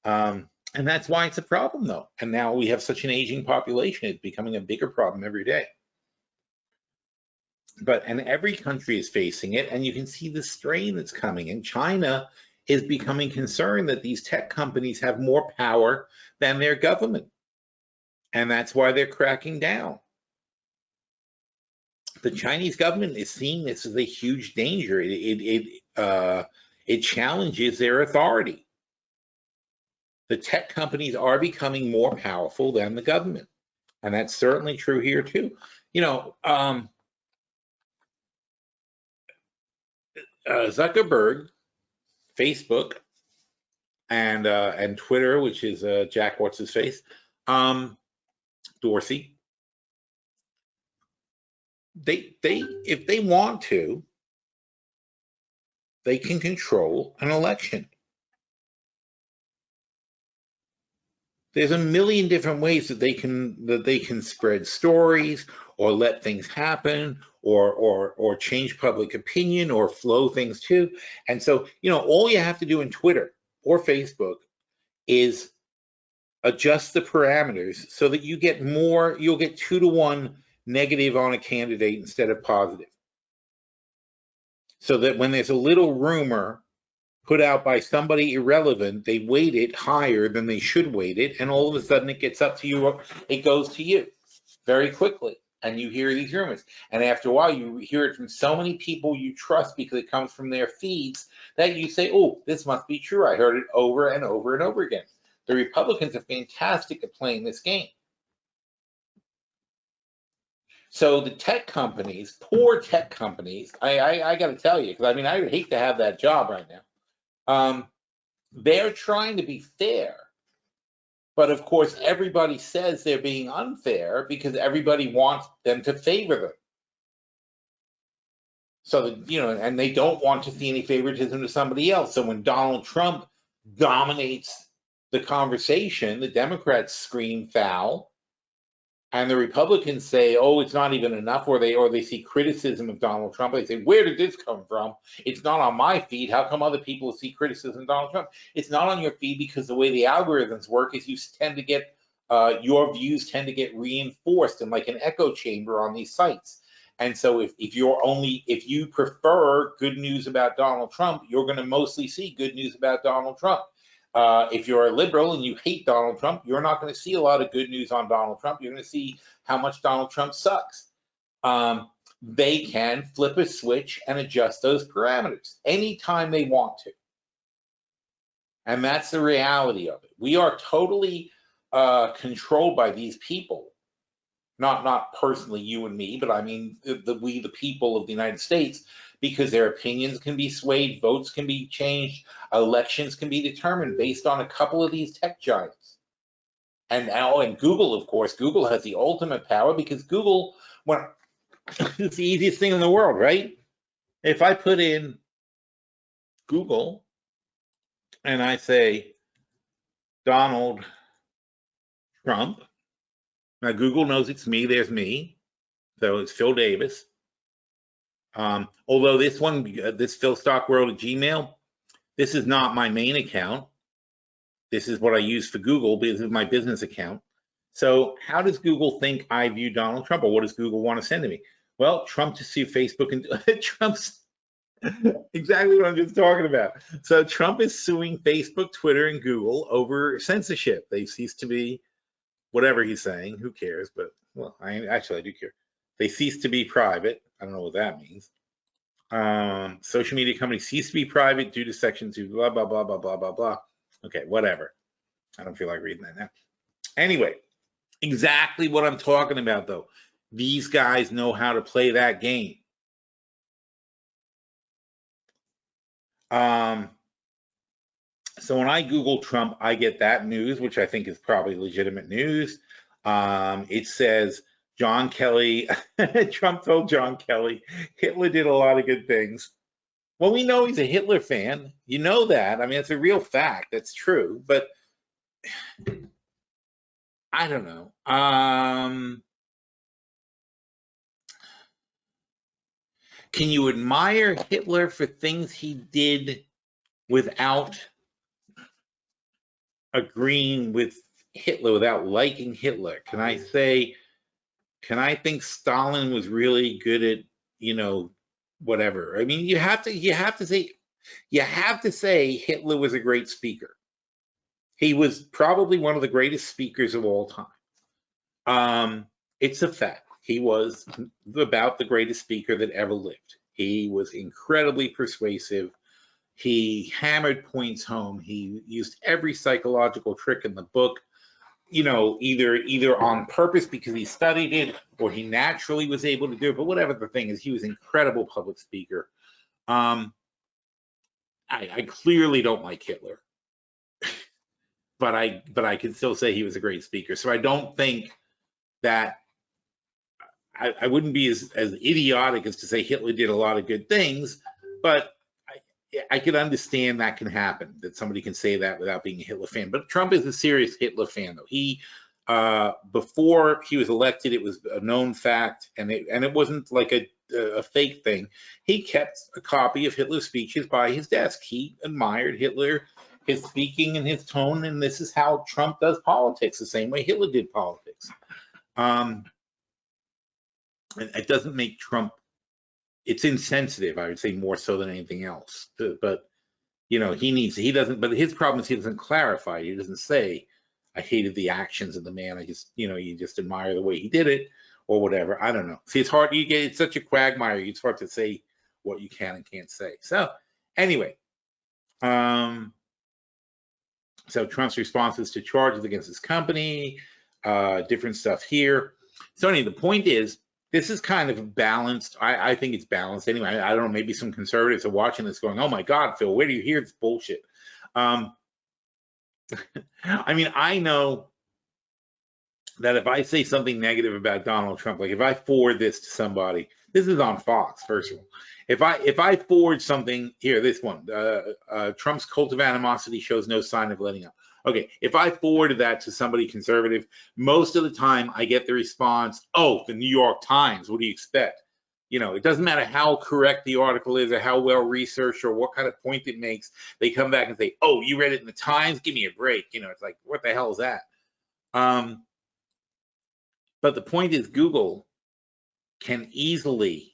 And that's why it's a problem though. And now we have such an aging population. It's becoming a bigger problem every day. And every country is facing it, and you can see the strain that's coming. And China is becoming concerned that these tech companies have more power than their government. And that's why they're cracking down. The Chinese government is seeing this as a huge danger. It challenges their authority. The tech companies are becoming more powerful than the government. And that's certainly true here too. Zuckerberg, Facebook, and Twitter, which is Jack what's his face, Dorsey. They if they want to, they can control an election. There's a million different ways that they can spread stories or let things happen or change public opinion or flow things too. And so, all you have to do in Twitter or Facebook is adjust the parameters so that you get more, you'll get 2-to-1 negative on a candidate instead of positive. So that when there's a little rumor put out by somebody irrelevant, they weight it higher than they should weight it, and all of a sudden it gets up to you, it goes to you very quickly, and you hear these rumors. And after a while, you hear it from so many people you trust because it comes from their feeds that you say, oh, this must be true. I heard it over and over and over again. The Republicans are fantastic at playing this game. So the tech companies, poor tech companies, I got to tell you, because I mean, I would hate to have that job right now. They're trying to be fair, but of course, everybody says they're being unfair because everybody wants them to favor them. So that, and they don't want to see any favoritism to somebody else. So when Donald Trump dominates the conversation, the Democrats scream foul. And the Republicans say, oh, it's not even enough, or they see criticism of Donald Trump. They say, where did this come from? It's not on my feed. How come other people see criticism of Donald Trump? It's not on your feed because the way the algorithms work is you tend to get, your views tend to get reinforced in like an echo chamber on these sites. And so if you prefer good news about Donald Trump, you're going to mostly see good news about Donald Trump. If you're a liberal and you hate Donald Trump, you're not going to see a lot of good news on Donald Trump. You're going to see how much Donald Trump sucks. They can flip a switch and adjust those parameters anytime they want to. And that's the reality of it. We are totally controlled by these people. Not personally you and me, but I mean we the people of the United States, because their opinions can be swayed, votes can be changed, elections can be determined based on a couple of these tech giants. And Google, of course, Google has the ultimate power because Google, it's the easiest thing in the world, right? If I put in Google and I say Donald Trump, now Google knows it's me, there's me, so it's Phil Davis. Although this one, this PhilStockWorld at Gmail, this is not my main account. This is what I use for Google, because this is my business account. So how does Google think I view Donald Trump, or what does Google want to send to me? Well, Trump to sue Facebook, and Trump's exactly what I'm just talking about. So Trump is suing Facebook, Twitter, and Google over censorship. They cease to be, whatever he's saying, who cares? But, well, I do care. They cease to be private. I don't know what that means. Social media companies cease to be private due to Section 2, blah, blah, blah, blah, blah, blah, blah. Okay, whatever. I don't feel like reading that now. Anyway, exactly what I'm talking about, though. These guys know how to play that game. So when I Google Trump, I get that news, which I think is probably legitimate news. It says John Kelly, Trump told John Kelly, Hitler did a lot of good things. Well, we know he's a Hitler fan. You know that. I mean, it's a real fact. That's true. But I don't know. Can you admire Hitler for things he did without agreeing with Hitler, without liking Hitler? Can I think Stalin was really good at, whatever? I mean, you have to say Hitler was a great speaker. He was probably one of the greatest speakers of all time. It's a fact. He was about the greatest speaker that ever lived. He was incredibly persuasive. He hammered points home. He used every psychological trick in the book, either on purpose because he studied it, or he naturally was able to do it. But whatever the thing is, he was an incredible public speaker. I clearly don't like Hitler, but I can still say he was a great speaker. So I don't think that I wouldn't be as idiotic as to say Hitler did a lot of good things, but I could understand that can happen, that somebody can say that without being a Hitler fan. But Trump is a serious Hitler fan, though. He, before he was elected, it was a known fact, and it wasn't like a fake thing. He kept a copy of Hitler's speeches by his desk. He admired Hitler, his speaking and his tone, and this is how Trump does politics, the same way Hitler did politics. And it doesn't make Trump, it's insensitive, I would say, more so than anything else. But, you know, but his problem is he doesn't clarify. He doesn't say, I hated the actions of the man. I just, you know, you just admire the way he did it or whatever. I don't know. See, it's hard. It's such a quagmire. It's hard to say what you can and can't say. So anyway, so Trump's responses to charges against his company, different stuff here. So anyway, the point is, this is kind of balanced. I think it's balanced anyway. I don't know, maybe some conservatives are watching this going, oh my God, Phil, where do you hear this bullshit? I mean, I know that if I say something negative about Donald Trump, like if I forward this to somebody, this is on Fox, first of all. If I forward something here, this one, Trump's cult of animosity shows no sign of letting up. Okay, if I forwarded that to somebody conservative, most of the time I get the response, oh, the New York Times, what do you expect? You know, it doesn't matter how correct the article is or how well researched or what kind of point it makes. They come back and say, oh, you read it in the Times? Give me a break. You know, it's like, what the hell is that? But the point is, Google can easily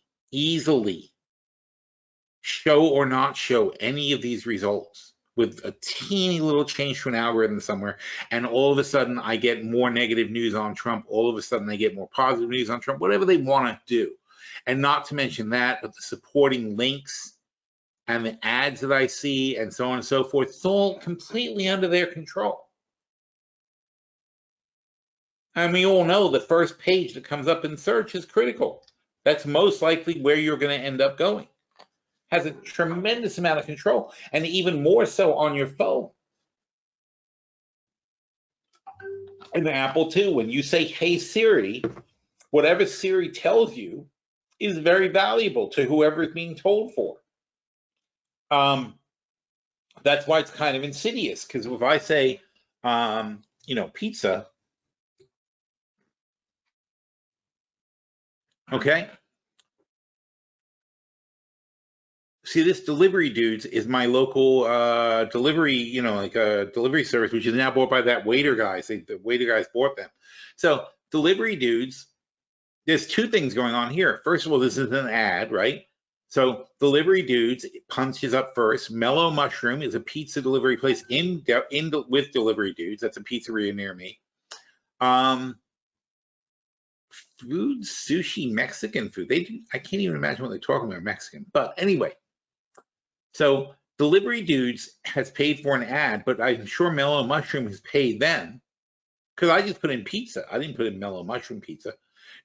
show or not show any of these results with a teeny little change to an algorithm somewhere, and all of a sudden I get more negative news on Trump. All of a sudden I get more positive news on Trump, whatever they want to do. And not to mention that, but the supporting links and the ads that I see and so on and so forth, it's all completely under their control. And we all know the first page that comes up in search is critical. That's most likely where you're going to end up going. Has a tremendous amount of control, and even more so on your phone. And Apple too, when you say, hey Siri, whatever Siri tells you is very valuable to whoever is being told for. That's why it's kind of insidious, because if I say, you know, pizza, okay? See, this Delivery Dudes is my local delivery, you know, like a delivery service, which is now bought by that Waiter guys. The Waiter guys bought them. So Delivery Dudes, there's two things going on here. First of all, this is an ad, right? So Delivery Dudes punches up first. Mellow Mushroom is a pizza delivery place with Delivery Dudes. That's a pizzeria near me. Food, sushi, Mexican food. I can't even imagine what they're talking about, Mexican. But anyway, so Delivery Dudes has paid for an ad, but I'm sure Mellow Mushroom has paid them, because I just put in pizza. I didn't put in Mellow Mushroom pizza.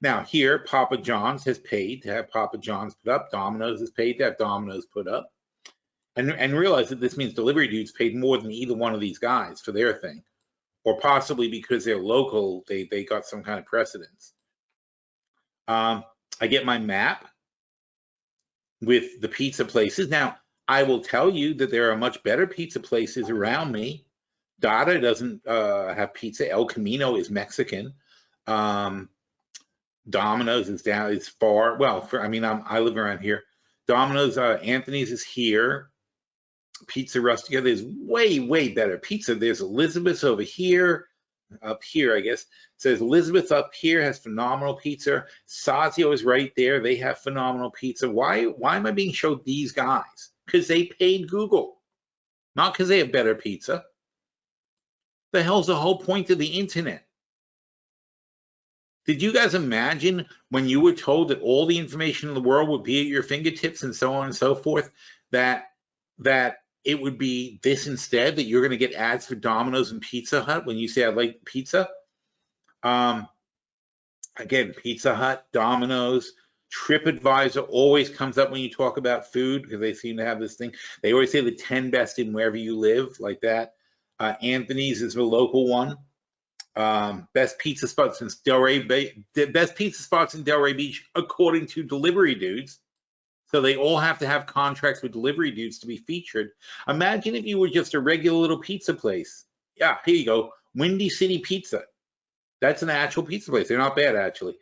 Now here, Papa John's has paid to have Papa John's put up. Domino's has paid to have Domino's put up. And realize that this means Delivery Dudes paid more than either one of these guys for their thing. Or possibly because they're local, they got some kind of precedence. I get my map with the pizza places. Now, I will tell you that there are much better pizza places around me. Dada doesn't have pizza. El Camino is Mexican. Domino's is far. Well, I live around here. Domino's, Anthony's is here. Pizza Rustica, there's way better pizza. There's Elizabeth's over here. Up here, I guess. It says Elizabeth up here has phenomenal pizza. Sazio is right there. They have phenomenal pizza. Why am I being showed these guys? Because they paid Google, not because they have better pizza. The hell's the whole point of the internet? Did you guys imagine when you were told that all the information in the world would be at your fingertips and so on and so forth, that it would be this instead, that you're going to get ads for Domino's and Pizza Hut when you say I like pizza? Again, Pizza Hut, Domino's, TripAdvisor always comes up when you talk about food, because they seem to have this thing. They always say the 10 best in wherever you live, like that. Anthony's is the local one. Best pizza spots in Delray Beach, according to Delivery Dudes. So they all have to have contracts with Delivery Dudes to be featured. Imagine if you were just a regular little pizza place. Yeah, here you go. Windy City Pizza. That's an actual pizza place. They're not bad, actually.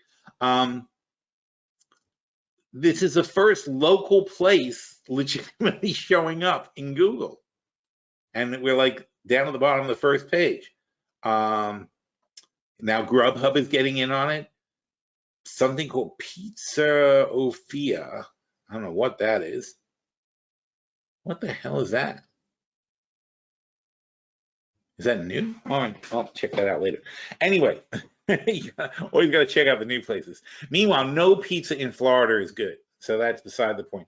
this is the first local place legitimately showing up in Google. And we're like down at the bottom of the first page. Now Grubhub is getting in on it. Something called Pizza Ofia. I don't know what that is. What the hell is that? Is that new? All right, I'll check that out later. Anyway, always got to check out the new places. Meanwhile, no pizza in Florida is good. So that's beside the point.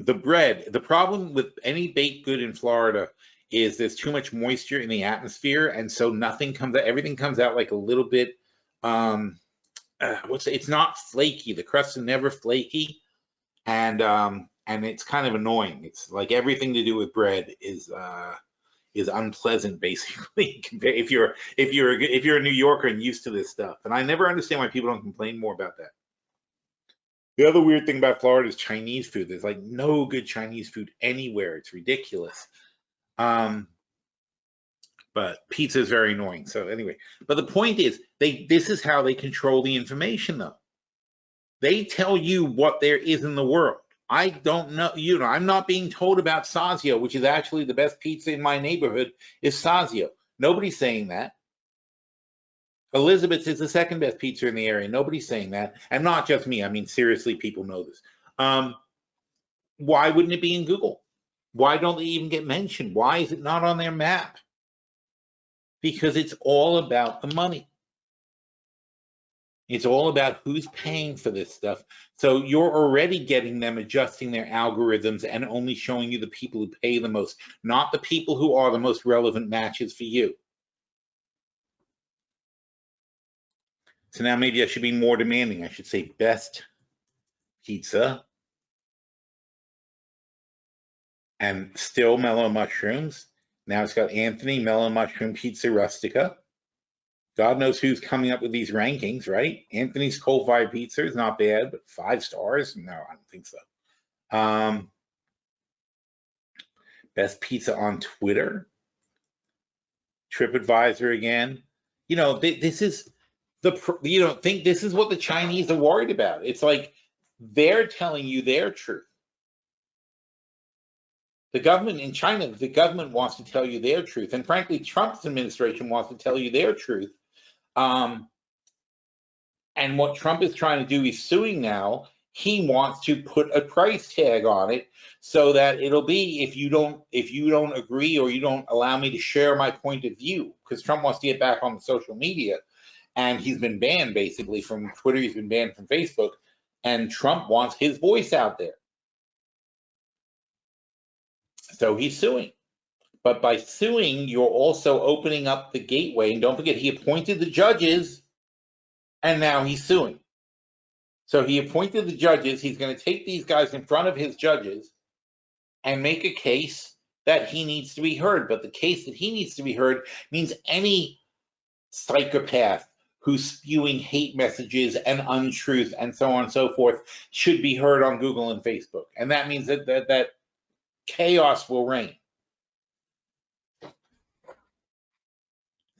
The bread, the problem with any baked good in Florida is there's too much moisture in the atmosphere, and so nothing comes out, everything comes out like a little bit, it's not flaky. The crust is never flaky, and it's kind of annoying. It's like everything to do with bread is unpleasant, basically. if you're a New Yorker and used to this stuff, and I never understand why people don't complain more about that. The other weird thing about Florida is Chinese food. There's like no good Chinese food anywhere. It's ridiculous. But pizza is very annoying. So anyway, but the point is, this is how they control the information, though. They tell you what there is in the world. I don't know, I'm not being told about Sazio, which is actually the best pizza in my neighborhood is Sazio. Nobody's saying that. Elizabeth's is the second best pizza in the area. Nobody's saying that. And not just me. I mean, seriously, people know this. Why wouldn't it be in Google? Why don't they even get mentioned? Why is it not on their map? Because it's all about the money. It's all about who's paying for this stuff. So you're already getting them adjusting their algorithms and only showing you the people who pay the most, not the people who are the most relevant matches for you. So now maybe I should be more demanding. I should say best pizza and still mellow mushrooms. Now it's got Anthony Mellow Mushroom Pizza Rustica. God knows who's coming up with these rankings, right? Anthony's coal-fired pizza is not bad, but 5 stars? No, I don't think so. Best pizza on Twitter. TripAdvisor again. This is this is what the Chinese are worried about. It's like they're telling you their truth. The government in China, the government wants to tell you their truth. And frankly, Trump's administration wants to tell you their truth. And what Trump is trying to do, he's suing now. He wants to put a price tag on it so that it'll be if you don't agree or you don't allow me to share my point of view, because Trump wants to get back on the social media. And he's been banned basically from Twitter. He's been banned from Facebook. And Trump wants his voice out there. So he's suing. But by suing, you're also opening up the gateway. And don't forget, he appointed the judges, and now he's suing. So he appointed the judges. He's going to take these guys in front of his judges and make a case that he needs to be heard. But the case that he needs to be heard means any psychopath who's spewing hate messages and untruth and so on and so forth should be heard on Google and Facebook. And that means that chaos will reign.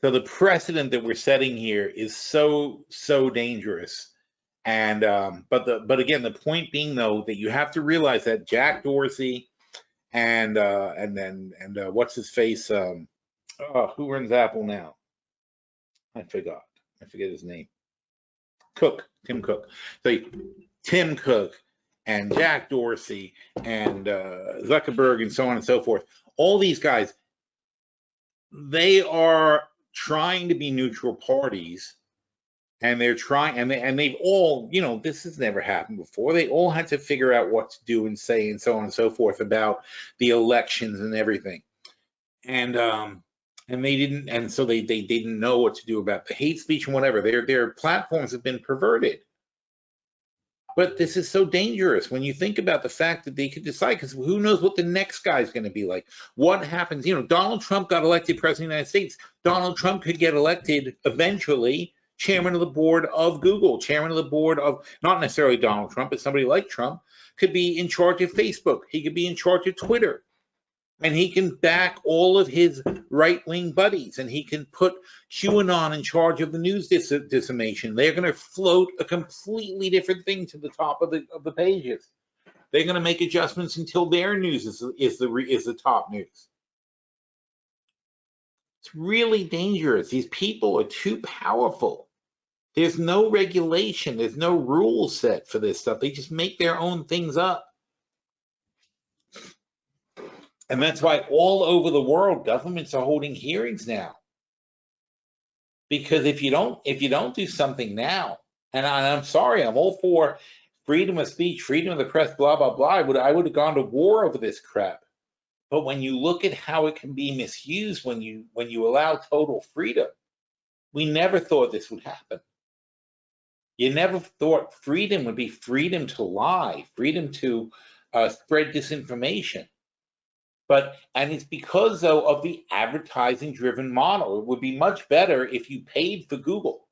So the precedent that we're setting here is so dangerous. And but again, the point being though that you have to realize that Jack Dorsey and what's his face? Who runs Apple now? I forget his name. Tim Cook. So Tim Cook and Jack Dorsey and Zuckerberg and so on and so forth. All these guys, they are trying to be neutral parties, and they're trying, and they've all, this has never happened before. They all had to figure out what to do and say and so on and so forth about the elections and everything. And they didn't, and so they didn't know what to do about the hate speech and whatever. Their platforms have been perverted. But this is so dangerous when you think about the fact that they could decide, because who knows what the next guy's going to be like. What happens? Donald Trump got elected president of the United States. Donald Trump could get elected eventually chairman of the board of Google, chairman of the board of, not necessarily Donald Trump, but somebody like Trump could be in charge of Facebook. He could be in charge of Twitter. And he can back all of his right-wing buddies, and he can put QAnon in charge of the news dissemination. They're going to float a completely different thing to the top of the pages. They're going to make adjustments until their news is the top news. It's really dangerous. These people are too powerful. There's no regulation. There's no rule set for this stuff. They just make their own things up. And that's why all over the world, governments are holding hearings now. Because if you don't do something now, and I'm sorry, I'm all for freedom of speech, freedom of the press, blah, blah, blah. I would have gone to war over this crap. But when you look at how it can be misused when you allow total freedom, we never thought this would happen. You never thought freedom would be freedom to lie, freedom to spread disinformation. And it's because, though, of the advertising-driven model. It would be much better if you paid for Google.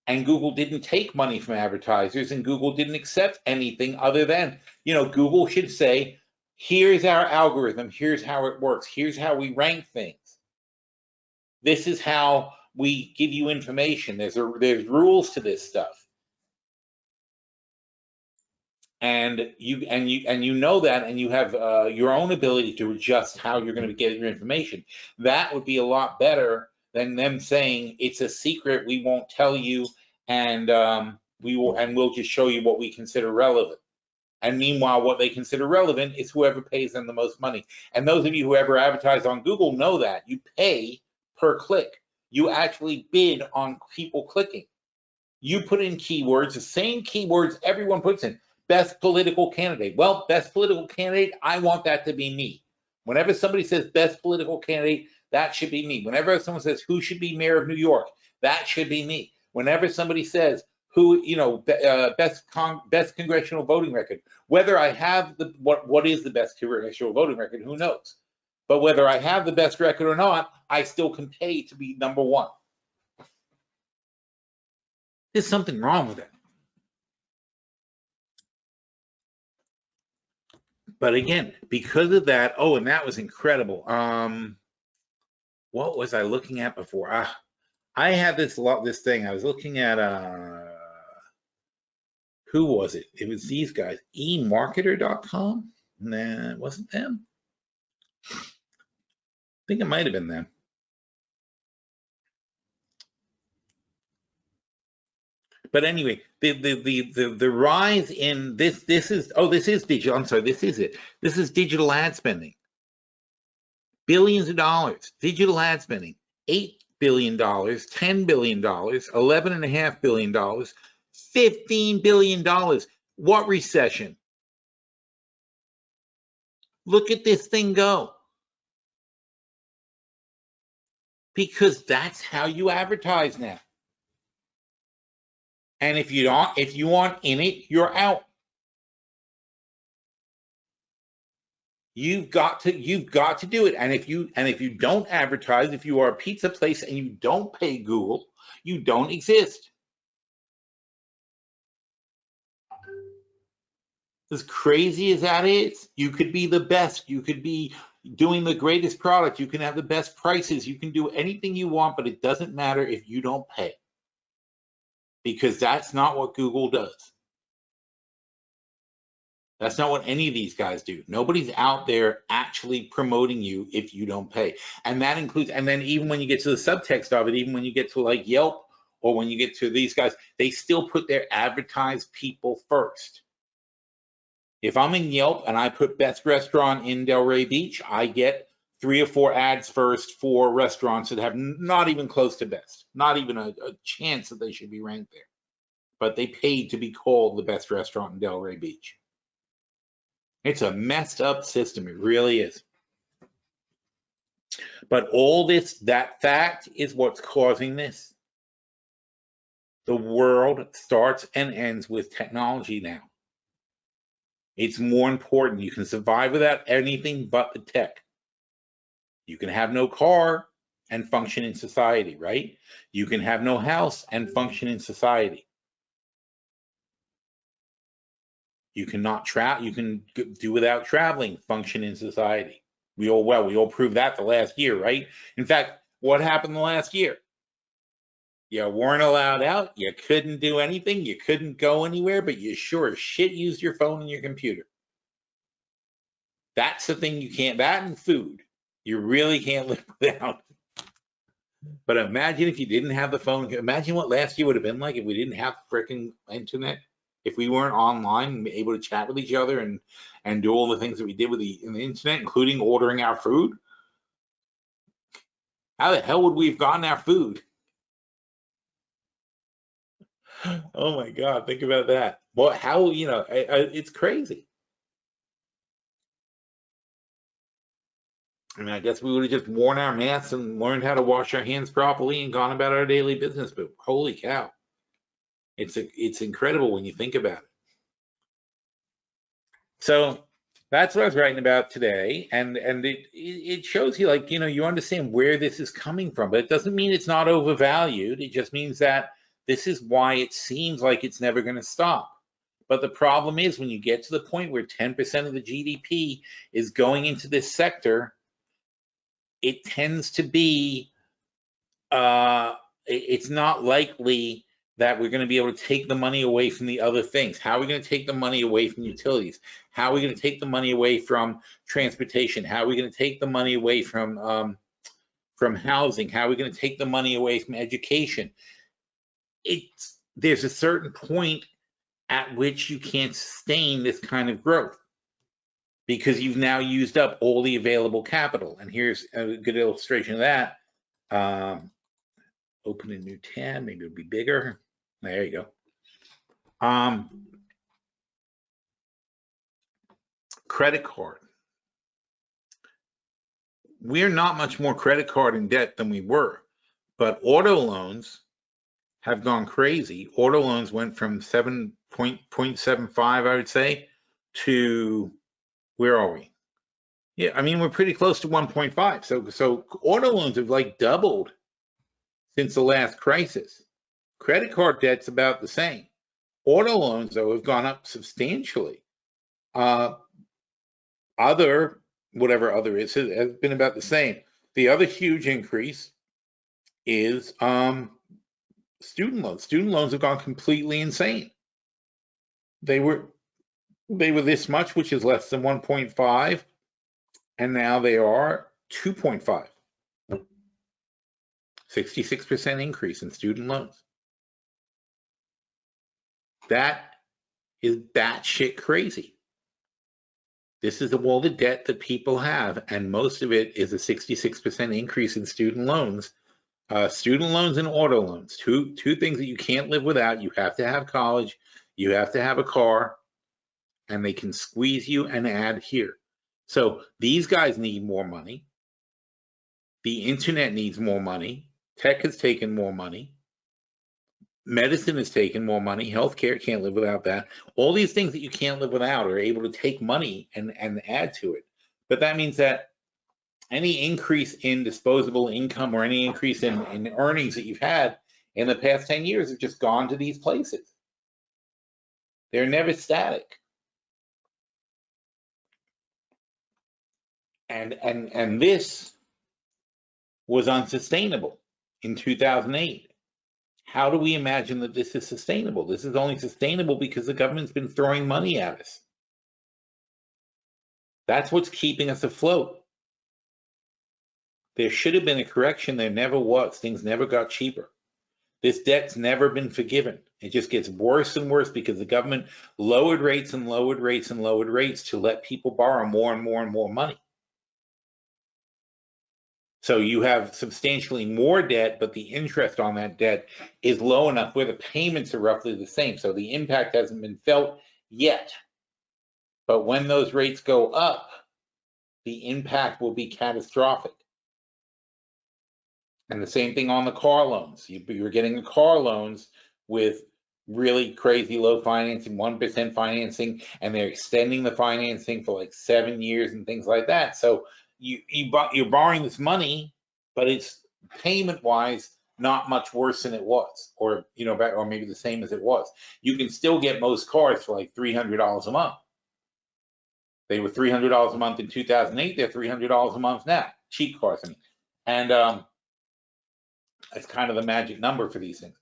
And Google didn't take money from advertisers, and Google didn't accept anything other than, Google should say, here's our algorithm, here's how it works, here's how we rank things. This is how we give you information. There's rules to this stuff. And you know that, and you have your own ability to adjust how you're going to get your information. That would be a lot better than them saying it's a secret, we won't tell you, and we'll just show you what we consider relevant. And meanwhile, what they consider relevant is whoever pays them the most money. And those of you who ever advertise on Google know that you pay per click. You actually bid on people clicking. You put in keywords, the same keywords everyone puts in. Best political candidate. Well, best political candidate, I want that to be me. Whenever somebody says best political candidate, that should be me. Whenever someone says who should be mayor of New York, that should be me. Whenever somebody says who, best congressional voting record, whether I have what is the best congressional voting record, who knows? But whether I have the best record or not, I still can pay to be number one. There's something wrong with it. But again, because of that, and that was incredible. What was I looking at before? I had this thing. I was looking at who was it? It was these guys, eMarketer.com. Nah, it wasn't them. I think it might have been them. But anyway, the rise in this is digital. I'm sorry, this is it. This is digital ad spending. Billions of dollars, digital ad spending, $8 billion, $10 billion, $11.5 billion, $15 billion. What recession? Look at this thing go. Because that's how you advertise now. And if you aren't in it, you're out. You've got to do it. And if you don't advertise, if you are a pizza place and you don't pay Google, you don't exist. As crazy as that is, you could be the best. You could be doing the greatest product. You can have the best prices. You can do anything you want, but it doesn't matter if you don't pay. Because that's not what Google does. That's not what any of these guys do. Nobody's out there actually promoting you if you don't pay. And that includes, and then even when you get to the subtext of it, even when you get to like Yelp or when you get to these guys, they still put their advertised people first. If I'm in Yelp and I put best restaurant in Delray Beach, I get 3 or 4 ads first for restaurants that have not even close to best, not even a chance that they should be ranked there. But they paid to be called the best restaurant in Delray Beach. It's a messed up system. It really is. But all this, that fact is what's causing this. The world starts and ends with technology now. It's more important. You can survive without anything but the tech. You can have no car and function in society, right? You can have no house and function in society. You cannot travel. You can do without traveling, function in society. We all proved that the last year, right? In fact, what happened the last year? You weren't allowed out. You couldn't do anything. You couldn't go anywhere, but you sure as shit used your phone and your computer. That's the thing you can't, that and food, you really can't live without. But imagine if you didn't have the phone. Imagine what last year would have been like if we didn't have freaking internet, if we weren't online and able to chat with each other and do all the things that we did with the internet, including ordering our food. How the hell would we have gotten our food? Oh my God, think about that. Well, how, it's crazy. I mean, I guess we would have just worn our masks and learned how to wash our hands properly and gone about our daily business. But holy cow, it's incredible when you think about it. So that's what I was writing about today, and it shows you, like, you understand where this is coming from, but it doesn't mean it's not overvalued. It just means that this is why it seems like it's never going to stop. But the problem is when you get to the point where 10% of the GDP is going into this sector, it tends to be, it's not likely that we're going to be able to take the money away from the other things. How are we going to take the money away from utilities? How are we going to take the money away from transportation? How are we going to take the money away from housing? How are we going to take the money away from education? There's a certain point at which you can't sustain this kind of growth, because you've now used up all the available capital. And here's a good illustration of that. Open a new tab, maybe it'll be bigger. There you go. Credit card. We're not much more credit card in debt than we were, but auto loans have gone crazy. Auto loans went from 7.75, I would say, to, where are we? Yeah, I mean, we're pretty close to 1.5. So auto loans have like doubled since the last crisis. Credit card debt's about the same. Auto loans, though, have gone up substantially. Whatever other is, has been about the same. The other huge increase is student loans. Student loans have gone completely insane. They were this much, which is less than 1.5, and now they are 2.5. 66% increase in student loans. That is batshit crazy. This is all the debt that people have, and most of it is a 66% increase in student loans. Student loans and auto loans, two things that you can't live without. You have to have college, you have to have a car, and they can squeeze you and add here. So these guys need more money. The internet needs more money. Tech has taken more money. Medicine has taken more money. Healthcare can't live without that. All these things that you can't live without are able to take money and add to it. But that means that any increase in disposable income or any increase in earnings that you've had in the past 10 years have just gone to these places. They're never static. And this was unsustainable in 2008. How do we imagine that this is sustainable? This is only sustainable because the government's been throwing money at us. That's what's keeping us afloat. There should have been a correction. There never was. Things never got cheaper. This debt's never been forgiven. It just gets worse and worse because the government lowered rates and lowered rates and lowered rates to let people borrow more and more and more money. So you have substantially more debt, but the interest on that debt is low enough where the payments are roughly the same. So the impact hasn't been felt yet. But when those rates go up, the impact will be catastrophic. And the same thing on the car loans. You're getting the car loans with really crazy low financing, 1% financing, and they're extending the financing for like 7 years and things like that. So you're borrowing this money, but it's payment-wise not much worse than it was, or or maybe the same as it was. You can still get most cars for like $300 a month. They were $300 a month in 2008. They're $300 a month now. Cheap cars, I mean. And that's kind of the magic number for these things.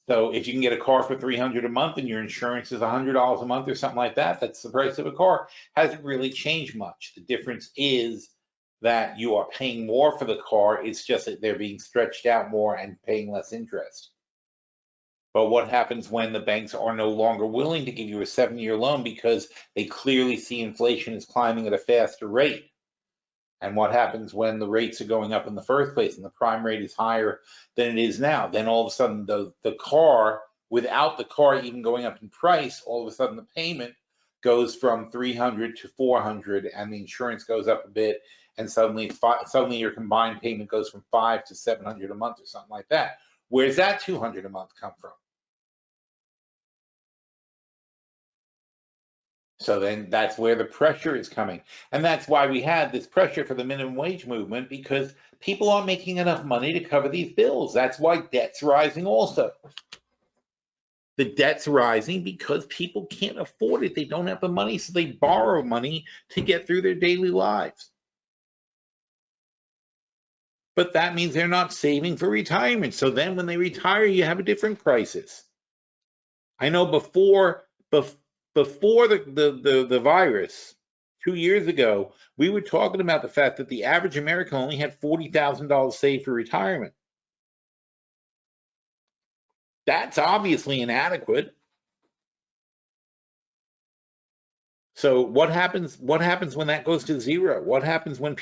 So if you can get a car for $300 a month and your insurance is $100 a month or something like that, that's the price of a car. Hasn't really changed much. The difference is that you are paying more for the car. It's just that they're being stretched out more and paying less interest. But what happens when the banks are no longer willing to give you a 7-year loan because they clearly see inflation is climbing at a faster rate? And what happens when the rates are going up in the first place and the prime rate is higher than it is now? Then all of a sudden the car, without the car even going up in price, all of a sudden the payment goes from $300 to $400 and the insurance goes up a bit, and suddenly your combined payment goes from $500 to $700 a month or something like that. Where's that $200 a month come from? So then that's where the pressure is coming. And that's why we had this pressure for the minimum wage movement, because people aren't making enough money to cover these bills. That's why debt's rising also. The debt's rising because people can't afford it. They don't have the money, so they borrow money to get through their daily lives. But that means they're not saving for retirement. So then when they retire, you have a different crisis. I know before the virus, 2 years ago, we were talking about the fact that the average American only had $40,000 saved for retirement. That's obviously inadequate. So what happens when that goes to zero? What happens when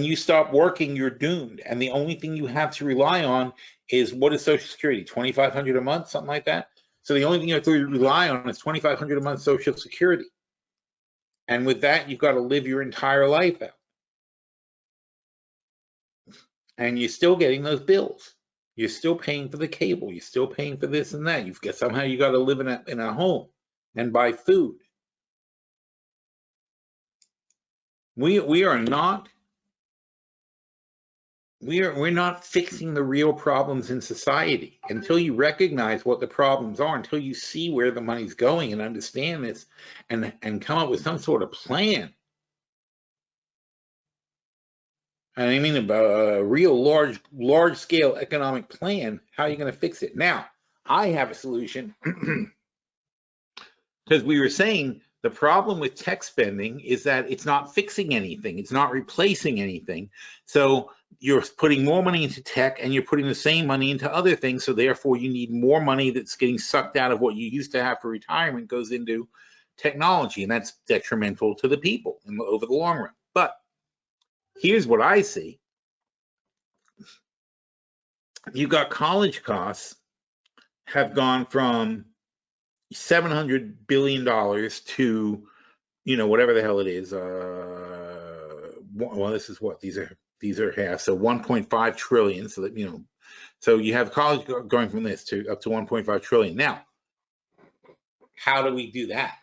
you stop working, you're doomed, and the only thing you have to rely on is, what is Social Security, $2,500 a month, something like that? So the only thing you have to rely on is $2,500 a month Social Security. And with that, you've got to live your entire life out. And you're still getting those bills. You're still paying for the cable. You're still paying for this and that. Somehow you got to live in a home and buy food. We're not fixing the real problems in society until you recognize what the problems are, until you see where the money's going and understand this and come up with some sort of plan. And I mean a real large scale economic plan. How are you going to fix it? Now, I have a solution, because we were saying the problem with tech spending is that it's not fixing anything. It's not replacing anything. So you're putting more money into tech and you're putting the same money into other things. So therefore you need more money that's getting sucked out of what you used to have for retirement goes into technology. And that's detrimental to the people over the long run. But here's what I see. You've got college costs have gone from $700 billion to, whatever the hell it is. Well, this is what these are half. So 1.5 trillion. So that, so you have college going from this to up to 1.5 trillion. Now, how do we do that?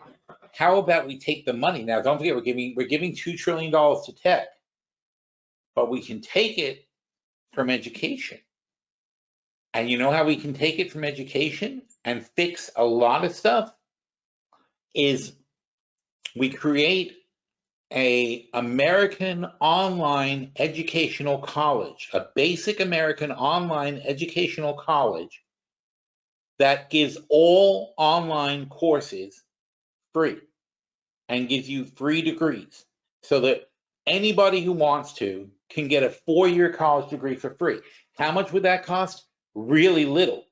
How about we take the money? Now, don't forget, we're giving $2 trillion to tech, but we can take it from education. And you know how we can take it from education and fix a lot of stuff? Is we create an American online educational college, a basic American online educational college that gives all online courses free and gives you free degrees, so that anybody who wants to can get a 4-year college degree for free. How much would that cost? Really little,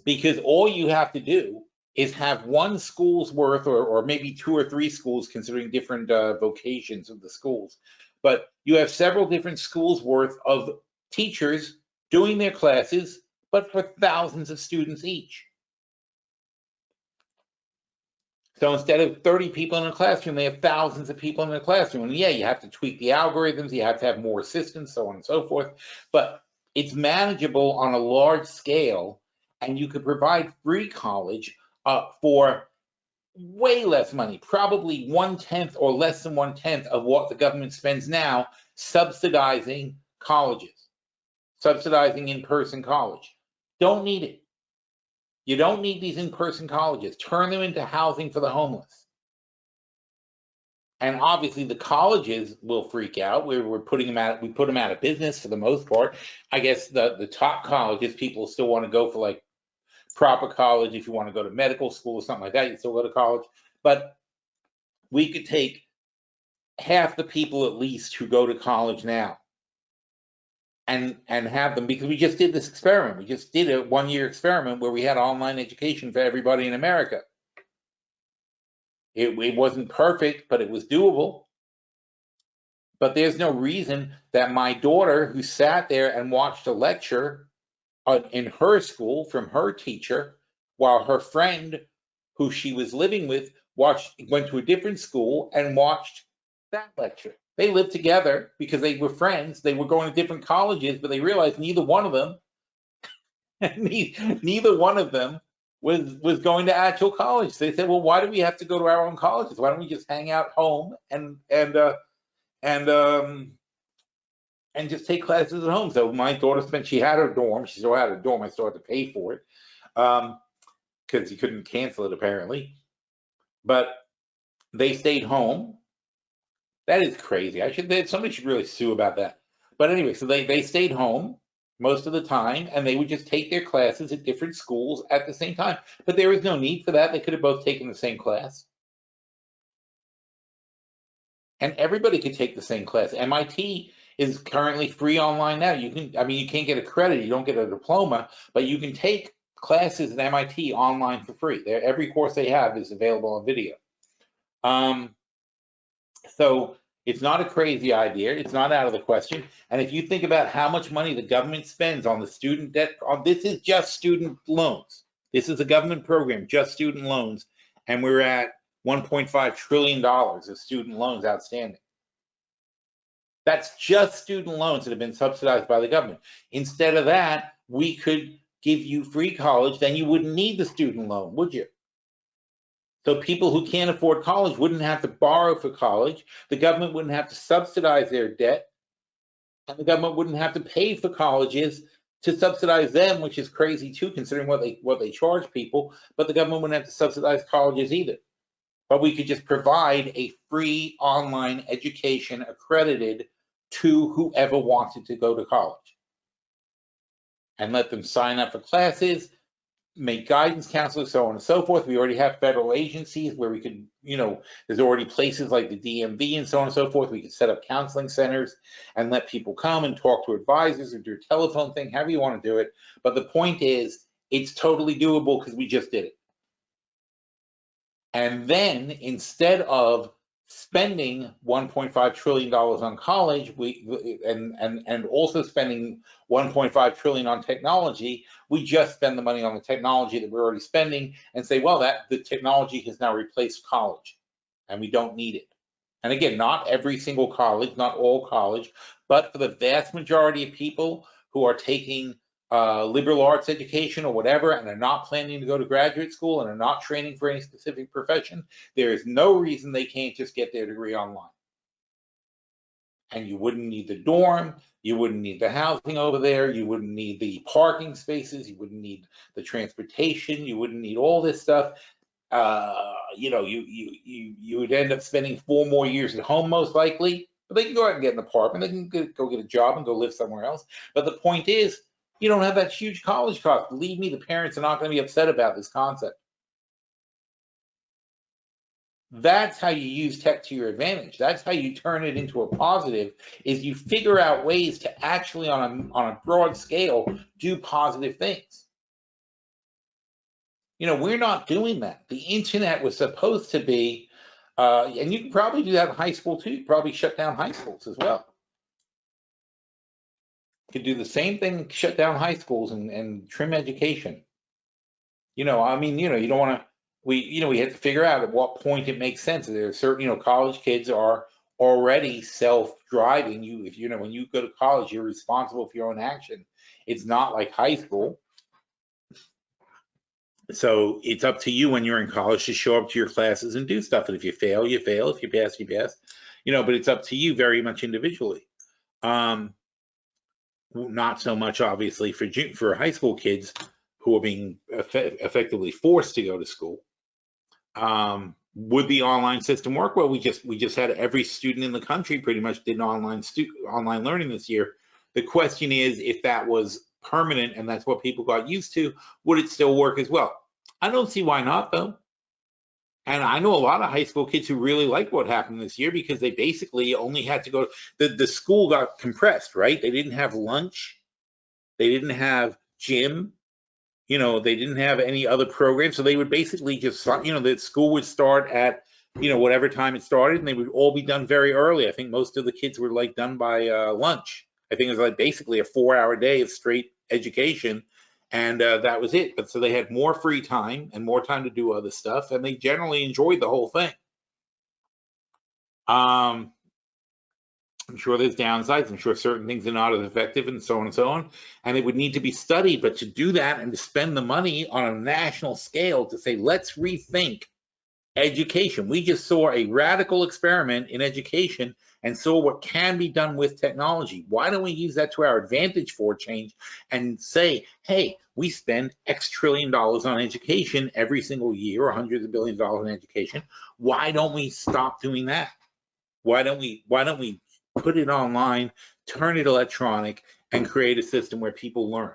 because all you have to do is have one school's worth, or maybe 2 or 3 schools, considering different vocations of the schools. But you have several different schools worth of teachers doing their classes, but for thousands of students each. So instead of 30 people in a classroom, they have thousands of people in the classroom. And yeah, you have to tweak the algorithms, you have to have more assistants, so on and so forth. But it's manageable on a large scale, and you could provide free college for way less money, probably 1/10 or less than 1/10 of what the government spends now subsidizing colleges. subsidizing in-person college. Don't need it. You don't need these in-person colleges. Turn them into housing for the homeless. And obviously the colleges will freak out. We put them out of business for the most part. I guess the top colleges, people still want to go for like proper college. If you want to go to medical school or something like that, you still go to college. But we could take half the people at least who go to college now and have them, because we just did this experiment. We just did a 1-year experiment where we had online education for everybody in America. It wasn't perfect, but it was doable. But there's no reason that my daughter, who sat there and watched a lecture in her school from her teacher, while her friend who she was living with went to a different school and watched that lecture. They lived together because they were friends. They were going to different colleges, but they realized neither one of them was going to actual college. So they said, well, why do we have to go to our own colleges? Why don't we just hang out home and just take classes at home? So my daughter she had her dorm. She still had a dorm. I still had to pay for it because you couldn't cancel it apparently. But they stayed home. That is crazy. Somebody should really sue about that. But anyway, so they stayed home most of the time, and they would just take their classes at different schools at the same time. But there was no need for that. They could have both taken the same class. And everybody could take the same class. MIT is currently free online now. You can't get a credit, you don't get a diploma, but you can take classes at MIT online for free. Every course they have is available on video. So it's not a crazy idea. It's not out of the question. And if you think about how much money the government spends on the student debt, this is just student loans. This is a government program, just student loans. And we're at $1.5 trillion of student loans outstanding. That's just student loans that have been subsidized by the government. Instead of that, we could give you free college, then you wouldn't need the student loan, would you? So people who can't afford college wouldn't have to borrow for college. The government wouldn't have to subsidize their debt. And the government wouldn't have to pay for colleges to subsidize them, which is crazy too, considering what they charge people. But the government wouldn't have to subsidize colleges either. But we could just provide a free online education accredited to whoever wanted to go to college. And let them sign up for classes, make guidance counselors, so on and so forth. We already have federal agencies where we could, there's already places like the DMV and so on and so forth. We could set up counseling centers and let people come and talk to advisors or do a telephone thing, however you want to do it. But the point is, it's totally doable because we just did it. And then instead of spending $1.5 trillion on college, and also spending $1.5 trillion on technology, we just spend the money on the technology that we're already spending and say, well, the technology has now replaced college and we don't need it. And again, not every single college, not all college, but for the vast majority of people who are taking liberal arts education or whatever, and are not planning to go to graduate school and are not training for any specific profession, there is no reason they can't just get their degree online. And you wouldn't need the dorm, you wouldn't need the housing over there, you wouldn't need the parking spaces, you wouldn't need the transportation, you wouldn't need all this stuff. You would end up spending 4 more years at home most likely, but they can go out and get an apartment, they can go get a job and go live somewhere else. But the point is, you don't have that huge college cost. Believe me, the parents are not going to be upset about this concept. That's how you use tech to your advantage. That's how you turn it into a positive, is you figure out ways to actually, on a broad scale, do positive things. We're not doing that. The internet was supposed to be, and you can probably do that in high school too. You probably shut down high schools as well. Could do the same thing, shut down high schools and trim education. You don't want to, we have to figure out at what point it makes sense. There are certain, college kids are already self-driving. When you go to college, you're responsible for your own action. It's not like high school. So it's up to you when you're in college to show up to your classes and do stuff. And if you fail, you fail. If you pass, you pass. But it's up to you very much individually. not so much obviously for high school kids who are being effectively forced to go to school. Would the online system work? Well, we just had every student in the country pretty much did online learning this year. The question is, if that was permanent and that's what people got used to, would it still work as well? I don't see why not, though. And I know a lot of high school kids who really like what happened this year because they basically only had to go, the school got compressed, right? They didn't have lunch. They didn't have gym. You know, they didn't have any other programs. So they would basically just, you know, the school would start at, you know, whatever time it started, and they would all be done very early. I think most of the kids were like done by lunch. I think it was like basically a 4-hour day of straight education. And that was it. But so they had more free time and more time to do other stuff, and they generally enjoyed the whole thing. I'm sure there's downsides. I'm sure certain things are not as effective and so on and so on. And it would need to be studied. But to do that and to spend the money on a national scale to say, let's rethink education. We just saw a radical experiment in education and saw what can be done with technology. Why don't we use that to our advantage for a change and say, hey, we spend X trillion dollars on education every single year, or hundreds of billions of dollars in education. Why don't we stop doing that? Why don't we put it online, turn it electronic, and create a system where people learn?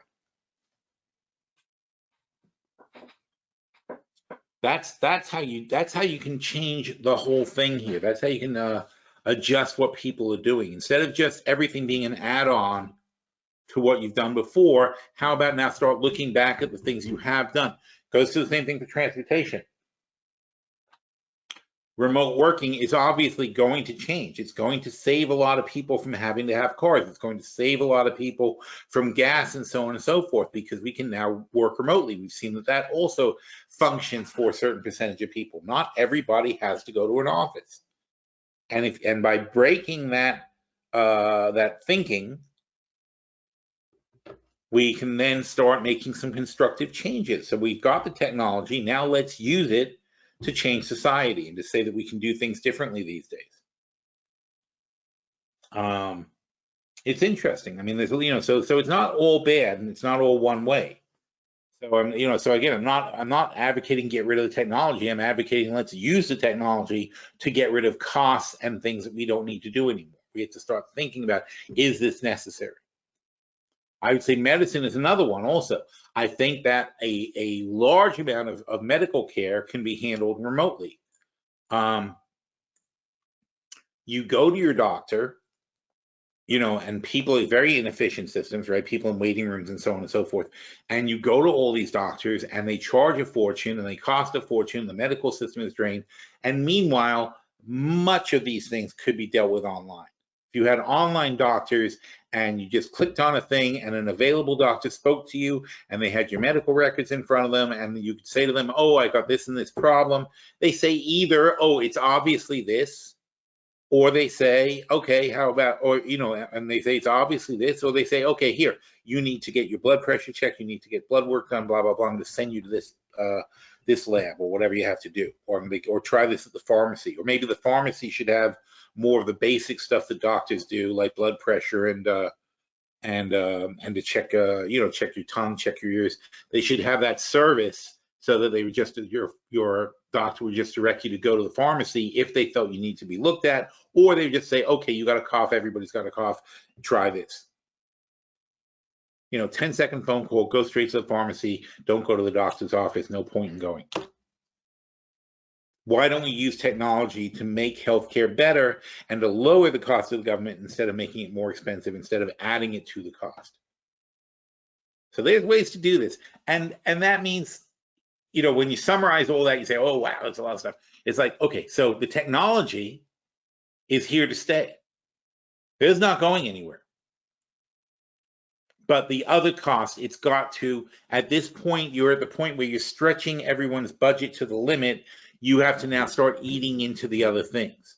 That's how you can change the whole thing here. That's how you can adjust what people are doing. Instead of just everything being an add-on to what you've done before, how about now start looking back at the things you have done? Goes to the same thing for transportation. Remote working is obviously going to change. It's going to save a lot of people from having to have cars. It's going to save a lot of people from gas and so on and so forth, because we can now work remotely. We've seen that that also functions for a certain percentage of people. Not everybody has to go to an office. And by breaking that thinking, we can then start making some constructive changes. So we've got the technology. Now let's use it to change society and to say that we can do things differently these days. It's interesting. I mean, there's, you know, so it's not all bad and it's not all one way. So I'm not advocating get rid of the technology. I'm advocating let's use the technology to get rid of costs and things that we don't need to do anymore. We have to start thinking about, is this necessary? I would say medicine is another one also. I think that a large amount of medical care can be handled remotely. You go to your doctor, you know, and people are very inefficient systems, right? People in waiting rooms and so on and so forth. And you go to all these doctors and they charge a fortune and they cost a fortune. The medical system is drained. And meanwhile, much of these things could be dealt with online. If you had online doctors and you just clicked on a thing and an available doctor spoke to you and they had your medical records in front of them and you could say to them, oh, I got this and this problem. They say either, oh, it's obviously this, or they say, okay, how about, or, you know, and they say it's obviously this, or they say, okay, here, you need to get your blood pressure checked, you need to get blood work done, blah, blah, blah, I'm going to send you to this lab or whatever you have to do, or try this at the pharmacy, or maybe the pharmacy should have more of the basic stuff that doctors do, like blood pressure and to check, you know, check your tongue, check your ears. They should have that service so that they would just, your doctor would just direct you to go to the pharmacy if they felt you need to be looked at, or they would just say, okay, you got a cough, everybody's got a cough, try this. You know, 10-second phone call, go straight to the pharmacy, don't go to the doctor's office, no point in going. Why don't we use technology to make healthcare better and to lower the cost of the government instead of making it more expensive, instead of adding it to the cost? So there's ways to do this. And that means, you know, when you summarize all that, you say, oh, wow, that's a lot of stuff. It's like, okay, so the technology is here to stay. It's not going anywhere. But the other cost, it's got to, at this point, you're at the point where you're stretching everyone's budget to the limit. You have to now start eating into the other things.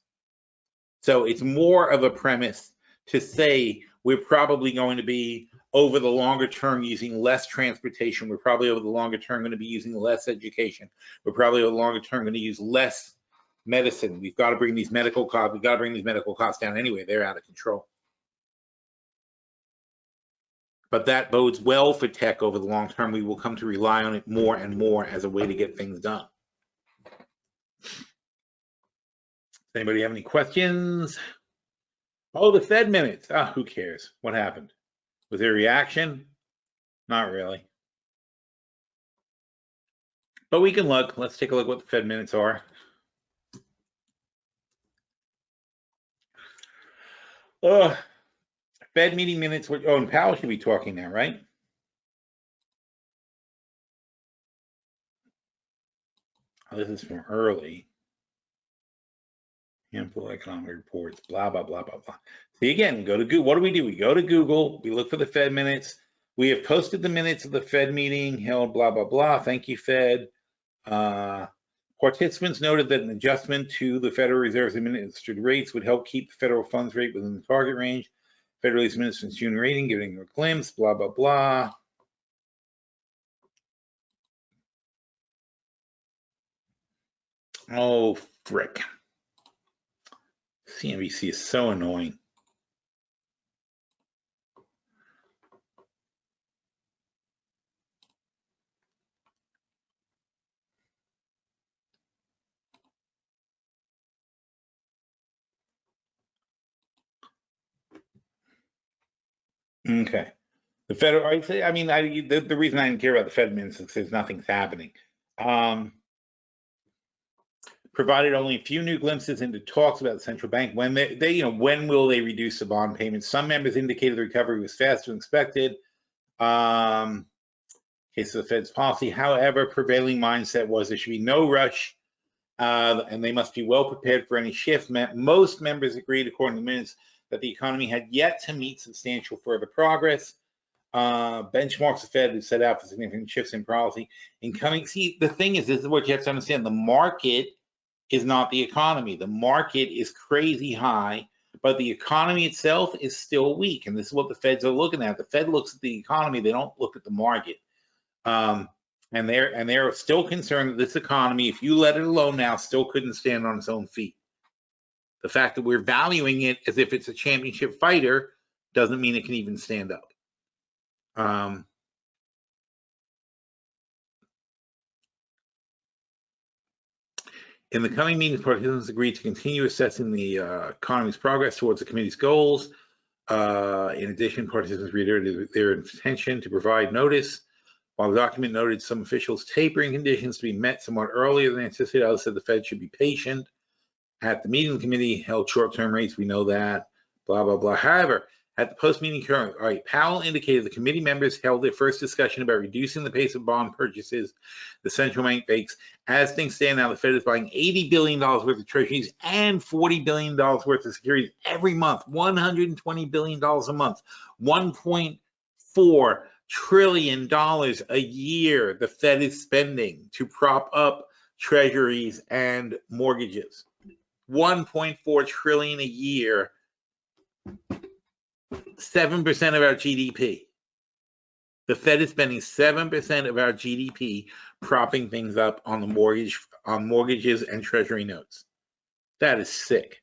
So it's more of a premise to say we're probably going to be, over the longer term, using less transportation. We're probably over the longer term going to be using less education. We're probably over the longer term going to use less medicine. We've got to bring these medical costs. We've got to bring these medical costs down anyway. They're out of control. but that bodes well for tech over the long term. We will come to rely on it more and more as a way to get things done. Anybody have any questions? Oh, the Fed minutes. Ah, who cares? What happened? Was there a reaction? Not really. But we can look. Let's take a look what the Fed minutes are. Fed meeting minutes. Oh, and Powell should be talking now, right? Oh, this is from early. Handful of economic reports, blah, blah, blah, blah, blah. See, again, go to Google. What do? We go to Google. We look for the Fed minutes. We have posted the minutes of the Fed meeting held, blah, blah, blah. Thank you, Fed. Participants noted that an adjustment to the Federal Reserve's administered rates would help keep the federal funds rate within the target range. Federally administered June rating, giving a glimpse, blah, blah, blah. Oh, frick. CNBC is so annoying. Okay. The federal, I mean, the reason I didn't care about the Fed minutes is because nothing's happening. Provided only a few new glimpses into talks about the central bank. When when will they reduce the bond payments? Some members indicated the recovery was faster than expected. Case of the Fed's policy. However, prevailing mindset was there should be no rush, and they must be well prepared for any shift. Most members agreed, according to the minutes, that the economy had yet to meet substantial further progress. Benchmarks the Fed have set out for significant shifts in policy. See, the thing is, this is what you have to understand. The market is not the economy. The market is crazy high, but the economy itself is still weak. And this is what the Feds are looking at. The Fed looks at the economy. They don't look at the market. And they're still concerned that this economy, if you let it alone now, still couldn't stand on its own feet. The fact that we're valuing it as if it's a championship fighter doesn't mean it can even stand up. In the coming meetings, participants agreed to continue assessing the economy's progress towards the committee's goals. In addition, participants reiterated their intention to provide notice. While the document noted some officials' tapering conditions to be met somewhat earlier than anticipated, others said the Fed should be patient. At the meeting, the committee held short-term rates. We know that, blah, blah, blah. However, at the post-meeting hearing, Powell indicated the committee members held their first discussion about reducing the pace of bond purchases the central bank makes. As things stand now, the Fed is buying $80 billion worth of treasuries and $40 billion worth of securities every month, $120 billion a month, $1.4 trillion a year the Fed is spending to prop up treasuries and mortgages. 1.4 trillion a year, 7% of our GDP. The Fed is spending 7% of our GDP propping things up on the mortgages and treasury notes. That is sick.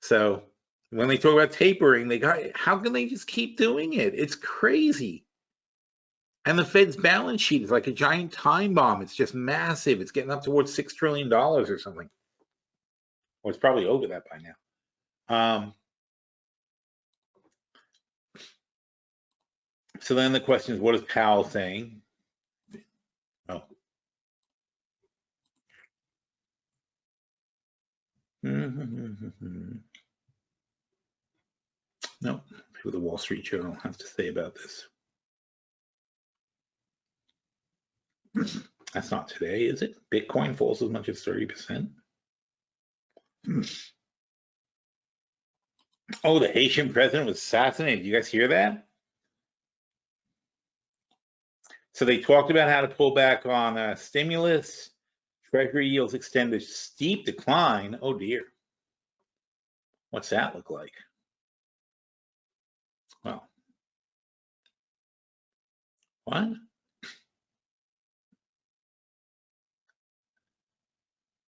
So when they talk about tapering, how can they just keep doing it? It's crazy. And the Fed's balance sheet is like a giant time bomb. It's just massive. It's getting up towards $6 trillion or something. Or it's probably over that by now. So then the question is, what is Powell saying? Oh. No, who the Wall Street Journal has to say about this. That's not today, is it? Bitcoin falls as much as 30%. Oh, the Haitian president was assassinated. You guys hear that? So they talked about how to pull back on stimulus. Treasury yields extend a steep decline. Oh dear. What's that look like? Well, what?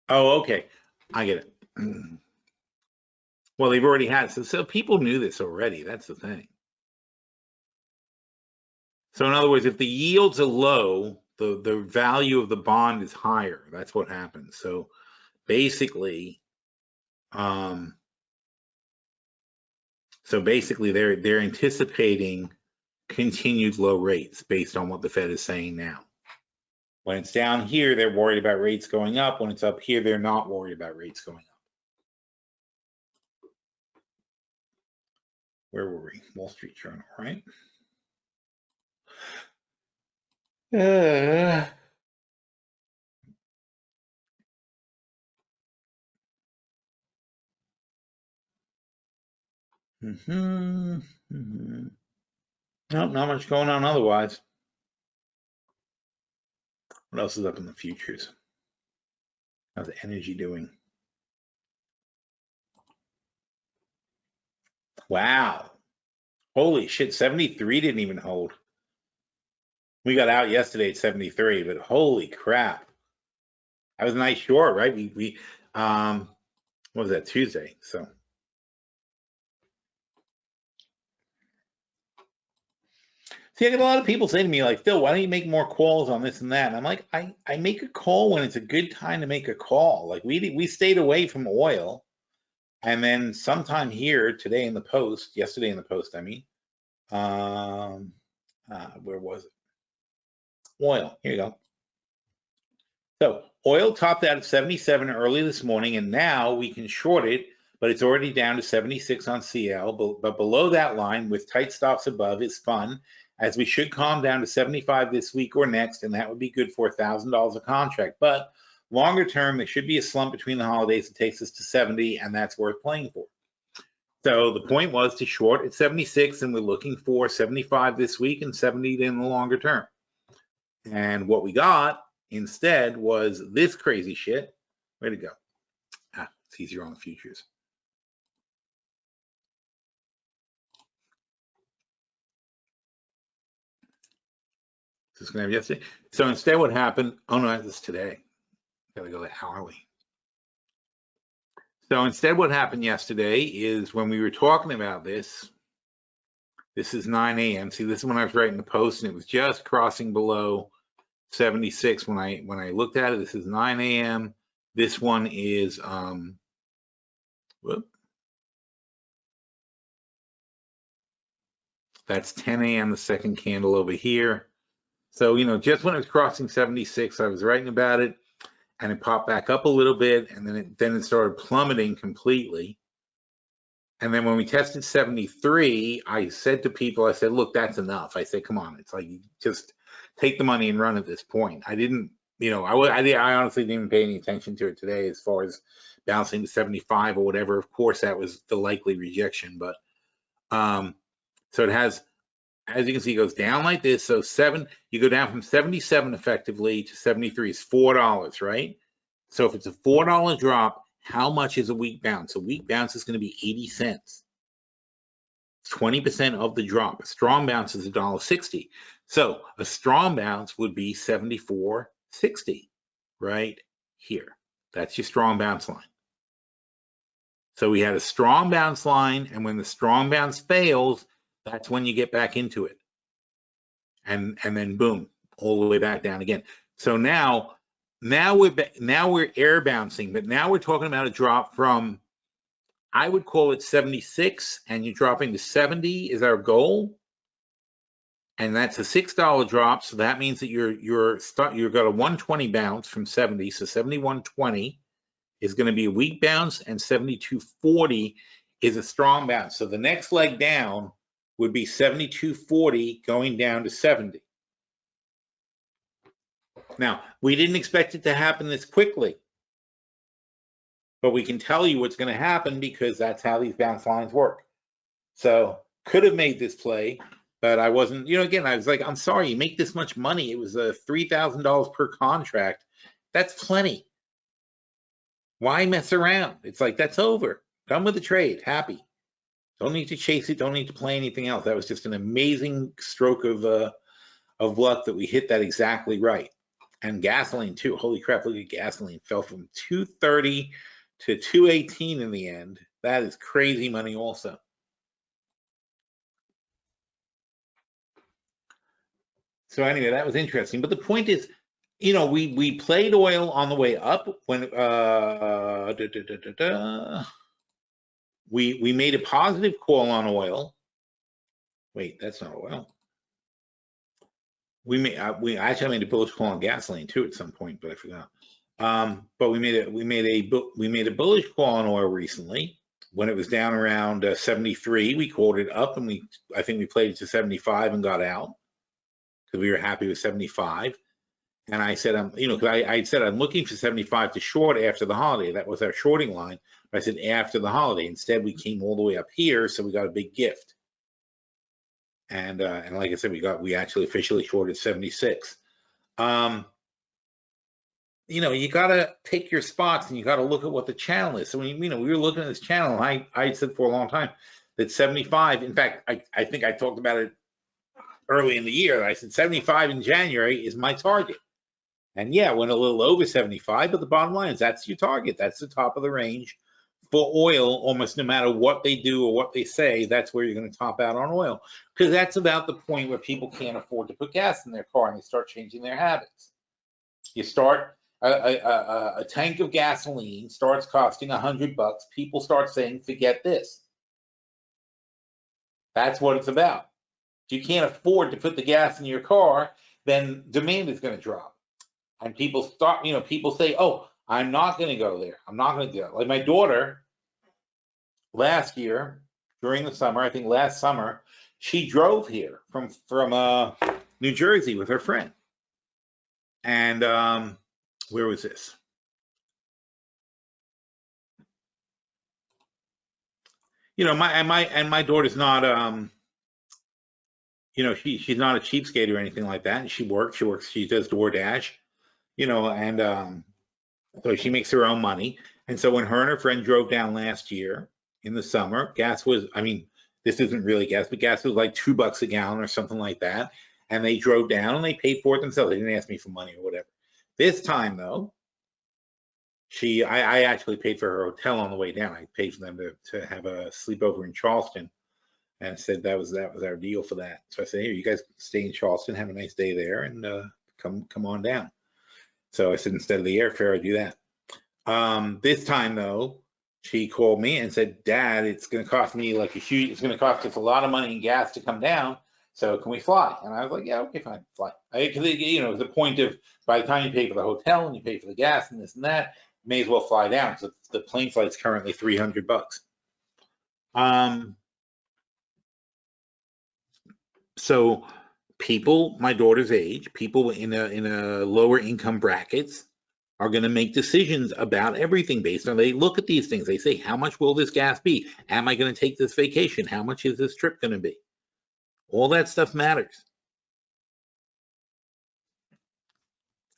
Oh, okay. I get it. Well, they've already had, so people knew this already. That's the thing. So in other words, if the yields are low, the value of the bond is higher. That's what happens. So basically, they're anticipating continued low rates based on what the Fed is saying now. When it's down here, they're worried about rates going up. When it's up here, they're not worried about rates going up. Where were we? Wall Street Journal, right? Nope, not much going on otherwise. What else is up in the futures? How's the energy doing? Wow. Holy shit, 73 didn't even hold. We got out yesterday at 73, but holy crap. That was a nice short, right? What was that, Tuesday? So see, I get a lot of people saying to me, like, Phil, why don't you make more calls on this and that? And I'm like, I make a call when it's a good time to make a call. Like we stayed away from oil. And then sometime here today in the post, yesterday in the post, I mean, where was it? Oil, here you go. So oil topped out at 77 early this morning, and now we can short it, but it's already down to 76 on CL. But below that line with tight stops above is fun, as we should calm down to 75 this week or next, and that would be good for $1,000 a contract. But longer term, there should be a slump between the holidays that takes us to 70, and that's worth playing for. So the point was to short at 76, and we're looking for 75 this week and 70 in the longer term. And what we got instead was this crazy shit. Way to go. It's easier on the futures. This is going to have yesterday. So instead what happened, oh no, this is today. Gotta go to hourly. So instead what happened yesterday is when we were talking about this is 9 a.m. See, this is when I was writing the post, and it was just crossing below 76 when I looked at it. This is 9 a.m. This one is that's 10 a.m. the second candle over here. So, you know, just when it was crossing 76, I was writing about it, and it popped back up a little bit, and then it started plummeting completely. And then when we tested 73, I said to people, I said, look, that's enough. I said, come on, it's like, just take the money and run at this point. I didn't, you know, I honestly didn't even pay any attention to it today as far as bouncing to 75 or whatever. Of course, that was the likely rejection, but so it has, as you can see, it goes down like this. So you go down from 77 effectively to 73 is $4, right? So if it's a $4 drop, how much is a weak bounce? A weak bounce is going to be 80 cents. 20% of the drop. A strong bounce is $1.60. So a strong bounce would be 74.60 right here. That's your strong bounce line. So we had a strong bounce line, and when the strong bounce fails, that's when you get back into it. And then boom, all the way back down again. So now we're air bouncing, but now we're talking about a drop from, I would call it 76, and you're dropping to 70 is our goal. And that's a $6 drop, so that means that you've got a 120 bounce from 70, so 71.20 is going to be a weak bounce, and 72.40 is a strong bounce. So the next leg down would be 72.40 going down to 70. Now, we didn't expect it to happen this quickly, but we can tell you what's going to happen because that's how these bounce lines work. So could have made this play, but I wasn't, you know, again, I was like, I'm sorry, you make this much money. It was $3,000 per contract. That's plenty. Why mess around? It's like, that's over. Done with the trade. Happy. Don't need to chase it. Don't need to play anything else. That was just an amazing stroke of luck that we hit that exactly right. And gasoline too. Holy crap! Look at gasoline. Fell from 230 to 218 in the end. That is crazy money also. So anyway, that was interesting. But the point is, you know, we played oil on the way up when we made a positive call on oil. Wait, that's not oil. We actually made a bullish call on gasoline too at some point, but I forgot. But we made a bullish call on oil recently when it was down around 73. We called it up, and I think we played it to 75 and got out because we were happy with 75. And I said, you know, because I said I'm looking for 75 to short after the holiday. That was our shorting line. But I said after the holiday. Instead, we came all the way up here, so we got a big gift. And like I said, we actually officially shorted 76. You know, you got to pick your spots, and you got to look at what the channel is. So when we were looking at this channel, I said for a long time that 75. In fact, I think I talked about it early in the year. I said 75 in January is my target. And yeah, went a little over 75, but the bottom line is that's your target. That's the top of the range for oil. Almost no matter what they do or what they say, that's where you're going to top out on oil, because that's about the point where people can't afford to put gas in their car and they start changing their habits. You start a tank of gasoline starts costing $100. People start saying, forget this. That's what it's about. If you can't afford to put the gas in your car, then demand is going to drop. And people start, you know, people say, oh, I'm not going to go there. I'm not going to go. Like my daughter last year during the summer, I think last summer, she drove here from New Jersey with her friend. And where was this? You know, my daughter's not you know, she's not a cheapskate or anything like that. And she does DoorDash, you know, and so she makes her own money. And so when her and her friend drove down last year in the summer, gas was, I mean, this isn't really gas, but gas was like $2 a gallon or something like that. And they drove down and they paid for it themselves. They didn't ask me for money or whatever. This time though, I actually paid for her hotel on the way down. I paid for them to have a sleepover in Charleston, and I said that was our deal for that. So I said, here, you guys stay in Charleston, have a nice day there, and come on down. So I said, instead of the airfare, I do that. This time though, she called me and said, Dad, it's going to cost me it's going to cost us a lot of money in gas to come down. So can we fly? And I was like, yeah, okay, fine, fly. Because you know, the point of by the time you pay for the hotel and you pay for the gas and this and that, you may as well fly down. So the plane flight's currently $300. So people my daughter's age, people in a lower income brackets, are going to make decisions about everything based on, they look at these things. They say, how much will this gas be? Am I going to take this vacation? How much is this trip going to be? All that stuff matters.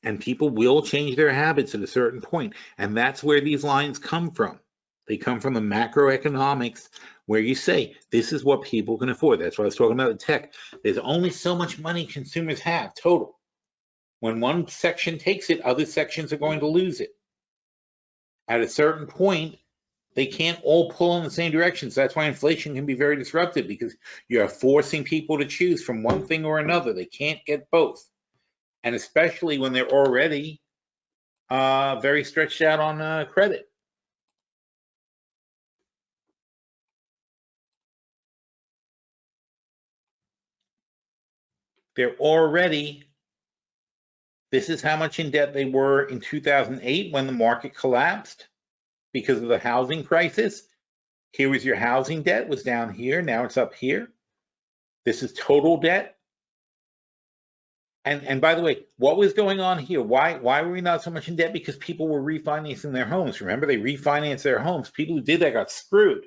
And people will change their habits at a certain point. And that's where these lines come from. They come from the macroeconomics where you say, this is what people can afford. That's what I was talking about the tech. There's only so much money consumers have total. When one section takes it, other sections are going to lose it. At a certain point, they can't all pull in the same direction. So that's why inflation can be very disruptive, because you're forcing people to choose from one thing or another. They can't get both. And especially when they're already very stretched out on credit. They're already, this is how much in debt they were in 2008 when the market collapsed because of the housing crisis. Here was your housing debt, was down here. Now it's up here. This is total debt. And by the way, what was going on here? Why were we not so much in debt? Because people were refinancing their homes. Remember, they refinanced their homes. People who did that got screwed.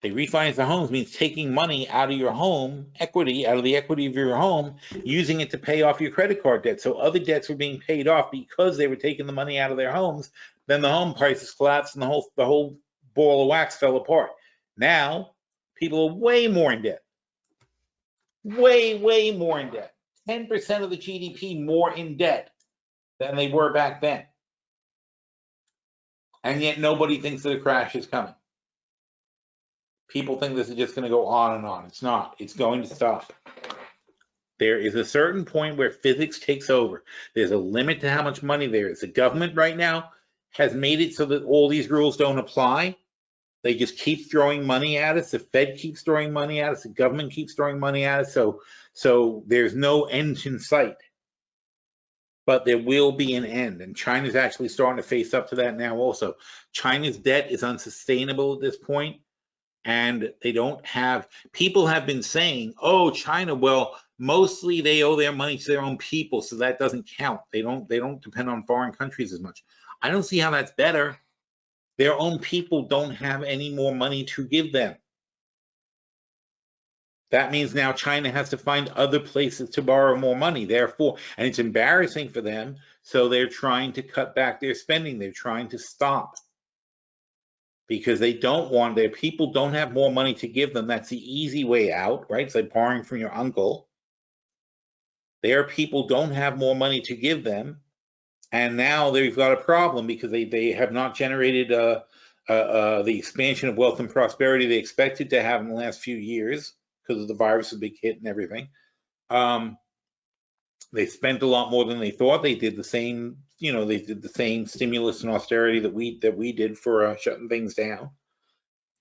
They refinance the homes means taking money out of your home equity, out of the equity of your home, using it to pay off your credit card debt. So other debts were being paid off because they were taking the money out of their homes. Then the home prices collapsed and the whole ball of wax fell apart. Now people are way more in debt. Way more in debt. 10% of the GDP more in debt than they were back then. And yet nobody thinks that a crash is coming. People think this is just going to go on and on. It's not. It's going to stop. There is a certain point where physics takes over. There's a limit to how much money there is. The government right now has made it so that all these rules don't apply. They just keep throwing money at us. The Fed keeps throwing money at us. The government keeps throwing money at us. So there's no end in sight. But there will be an end. And China's actually starting to face up to that now also. China's debt is unsustainable at this point. And they don't have, people have been saying, oh, China, well, mostly they owe their money to their own people, so that doesn't count. They don't depend on foreign countries as much. I don't see how that's better. Their own people don't have any more money to give them. That means now China has to find other places to borrow more money, therefore, and it's embarrassing for them, so they're trying to cut back their spending. They're trying to stop. Because they don't want, their people don't have more money to give them. That's the easy way out, right? It's like borrowing from your uncle. Their people don't have more money to give them. And now they've got a problem because they have not generated the expansion of wealth and prosperity they expected to have in the last few years because of the virus, a big hit and everything. They spent a lot more than they thought. They did the same, they did the same stimulus and austerity that we did for shutting things down.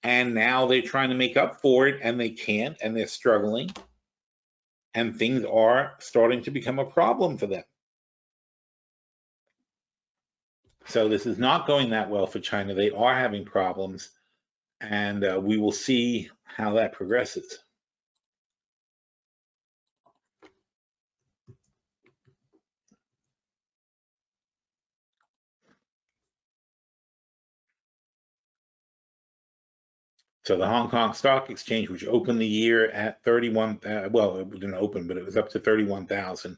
And now they're trying to make up for it, and they can't, and they're struggling. And things are starting to become a problem for them. So this is not going that well for China. They are having problems, and we will see how that progresses. So the Hong Kong Stock Exchange, which opened the year at 31, well, it didn't open, but it was up to 31,000.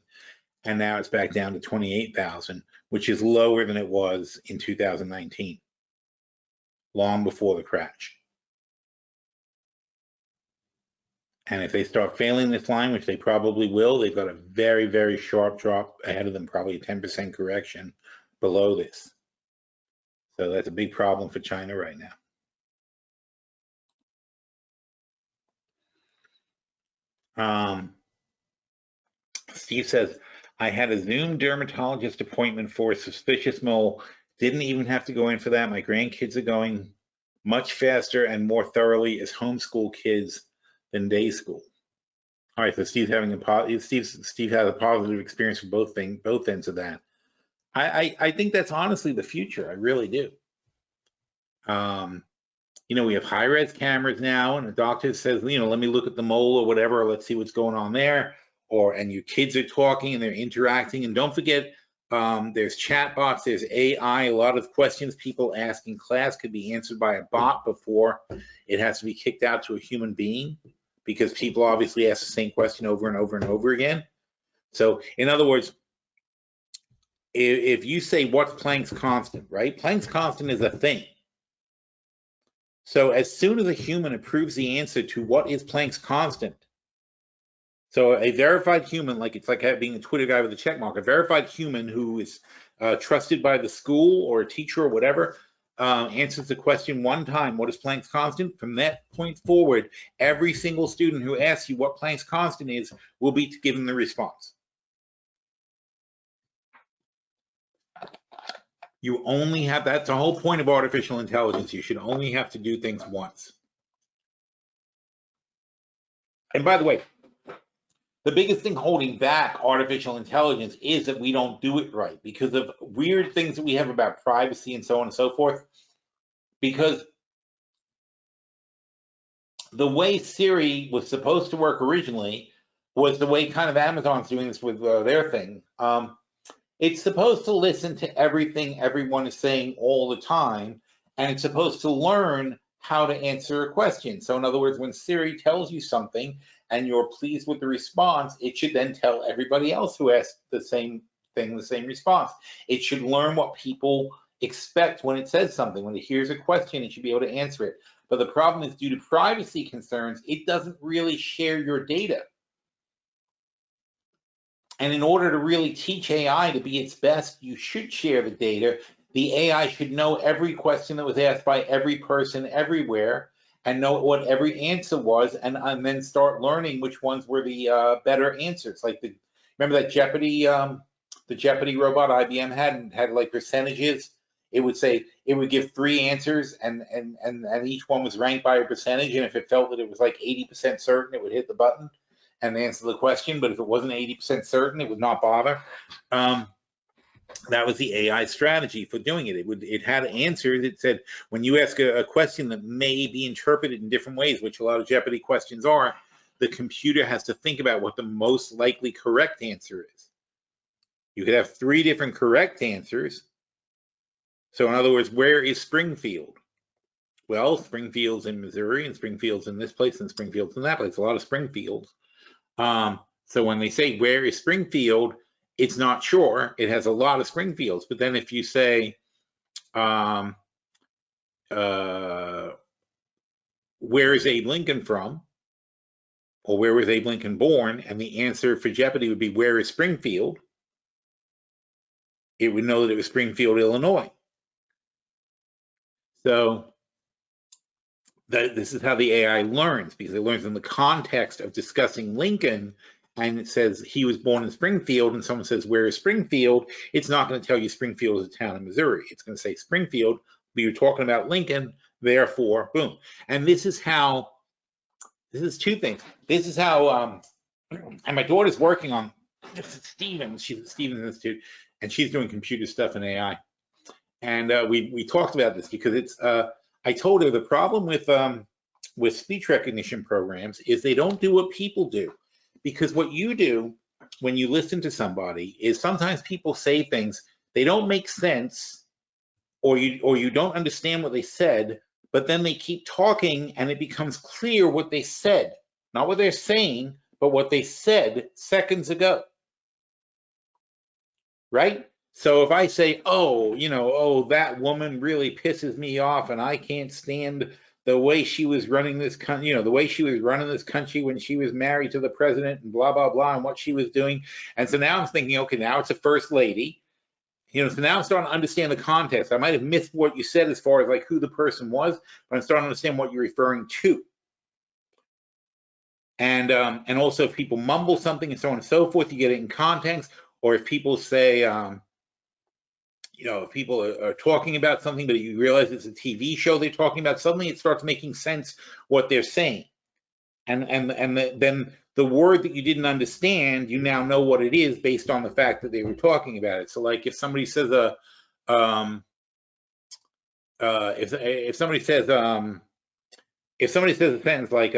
And now it's back down to 28,000, which is lower than it was in 2019, long before the crash. And if they start failing this line, which they probably will, they've got a very, very sharp drop ahead of them, probably a 10% correction below this. So that's a big problem for China right now. Steve says, I had a Zoom dermatologist appointment for a suspicious mole. Didn't even have to go in for that. My grandkids are going much faster and more thoroughly as homeschool kids than day school. All right, so Steve's having Steve has a positive experience for both ends of that. I think that's honestly the future. I really do. We have high-res cameras now, and the doctor says, let me look at the mole or whatever, or let's see what's going on there. And your kids are talking and they're interacting. And don't forget, there's chat bots, there's AI. A lot of questions people ask in class could be answered by a bot before it has to be kicked out to a human being, because people obviously ask the same question over and over and over again. So in other words, if you say what's Planck's constant, right? Planck's constant is a thing. So as soon as a human approves the answer to what is Planck's constant, so a verified human, like it's like being a Twitter guy with a check mark, a verified human who is trusted by the school or a teacher or whatever, answers the question one time, what is Planck's constant? From that point forward, every single student who asks you what Planck's constant is will be given the response. You only have, that's the whole point of artificial intelligence. You should only have to do things once. And by the way, the biggest thing holding back artificial intelligence is that we don't do it right because of weird things that we have about privacy and so on and so forth. Because the way Siri was supposed to work originally was the way kind of Amazon's doing this with their thing. It's supposed to listen to everything everyone is saying all the time, and it's supposed to learn how to answer a question. So in other words, when Siri tells you something and you're pleased with the response, it should then tell everybody else who asked the same thing the same response. It should learn what people expect when it says something. When it hears a question, it should be able to answer it. But the problem is, due to privacy concerns, it doesn't really share your data. And in order to really teach AI to be its best, you should share the data the AI should know every question that was asked by every person everywhere and know what every answer was, and then start learning which ones were the better answers. Like remember that Jeopardy, the Jeopardy robot IBM had like percentages. It would give 3 answers, and each one was ranked by a percentage. And if it felt that it was like 80% certain, it would hit the button and answer the question. But if it wasn't 80% certain, it would not bother. That was the AI strategy for doing it. It had answers. It said, when you ask a question that may be interpreted in different ways, which a lot of Jeopardy questions are, the computer has to think about what the most likely correct answer is. You could have 3 different correct answers. So in other words, where is Springfield? Well, Springfield's in Missouri, and Springfield's in this place, and Springfield's in that place. A lot of Springfields. So when they say, where is Springfield? It's not sure. It has a lot of Springfields. But then if you say, where is Abe Lincoln from? Or where was Abe Lincoln born? And the answer for Jeopardy would be, where is Springfield? It would know that it was Springfield, Illinois. So this is how the AI learns, because it learns in the context of discussing Lincoln, and it says he was born in Springfield, and someone says, where is Springfield? It's not going to tell you Springfield is a town in Missouri. It's going to say Springfield, but you're talking about Lincoln, therefore, boom. And this is 2 things. This is how, and my daughter's working on, Stevens, she's at Stevens Institute, and she's doing computer stuff in AI. And we talked about this because it's, I told her the problem with speech recognition programs is they don't do what people do. Because what you do when you listen to somebody is sometimes people say things, they don't make sense, or you don't understand what they said, but then they keep talking and it becomes clear what they said, not what they're saying, but what they said seconds ago. Right? So if I say, oh, that woman really pisses me off and I can't stand the way she was running this country, the way she was running this country when she was married to the president and blah, blah, blah, and what she was doing. And so now I'm thinking, okay, now it's a first lady. So now I'm starting to understand the context. I might have missed what you said as far as like who the person was, but I'm starting to understand what you're referring to. And also if people mumble something and so on and so forth, you get it in context. Or if people say, if people are talking about something, but you realize it's a TV show they're talking about, suddenly it starts making sense what they're saying. And then the word that you didn't understand, you now know what it is based on the fact that they were talking about it. So like if somebody says if somebody says a sentence like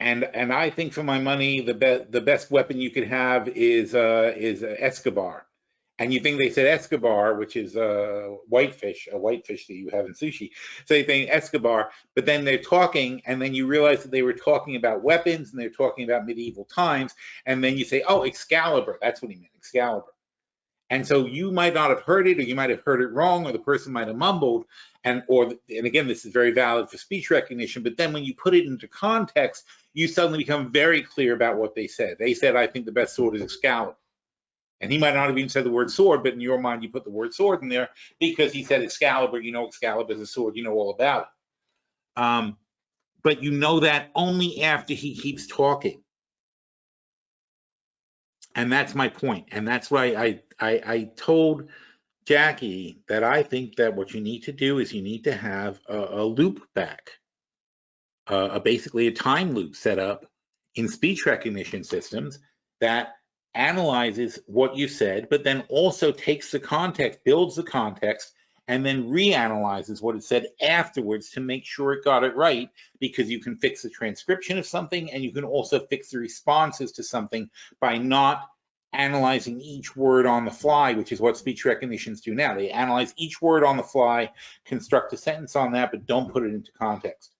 and I think for my money, the best weapon you could have is Escobar. And you think they said Escobar, which is a whitefish that you have in sushi. So you think Escobar, but then they're talking, and then you realize that they were talking about weapons, and they're talking about medieval times, and then you say, oh, Excalibur, that's what he meant, Excalibur. And so you might not have heard it, or you might have heard it wrong, or the person might have mumbled, and again, this is very valid for speech recognition, but then when you put it into context, you suddenly become very clear about what they said. They said, I think the best sword is Excalibur. And he might not have even said the word sword, but in your mind, you put the word sword in there because he said Excalibur. You know Excalibur is a sword. You know all about it. But you know that only after he keeps talking. And that's my point. And that's why I told Jackie that I think that what you need to do is you need to have a loop back, basically a time loop set up in speech recognition systems that analyzes what you said, but then also takes the context, builds the context, and then reanalyzes what it said afterwards to make sure it got it right, because you can fix the transcription of something and you can also fix the responses to something by not analyzing each word on the fly, which is what speech recognitions do now. They analyze each word on the fly, construct a sentence on that, but don't put it into context.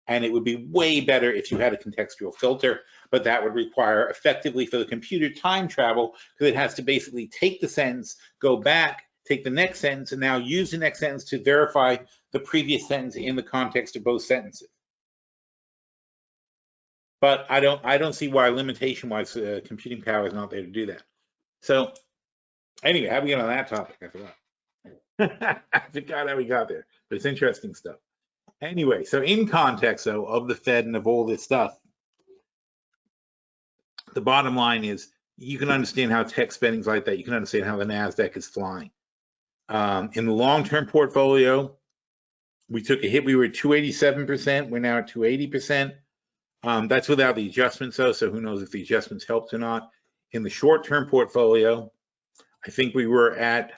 And it would be way better if you had a contextual filter, but that would require effectively for the computer time travel, because it has to basically take the sentence, go back, take the next sentence, and now use the next sentence to verify the previous sentence in the context of both sentences. But I don't see why limitation-wise computing power is not there to do that. So Anyway, how we get on that topic? I forgot. I forgot how we got there, but it's interesting stuff. Anyway, so in context though of the Fed and of all this stuff, the bottom line is you can understand how tech spending's like that. You can understand how the Nasdaq is flying. In the long-term portfolio, we took a hit. We were at 287%. We're now at 280%. That's without the adjustments though, so who knows if the adjustments helped or not. In the short-term portfolio, I think we were at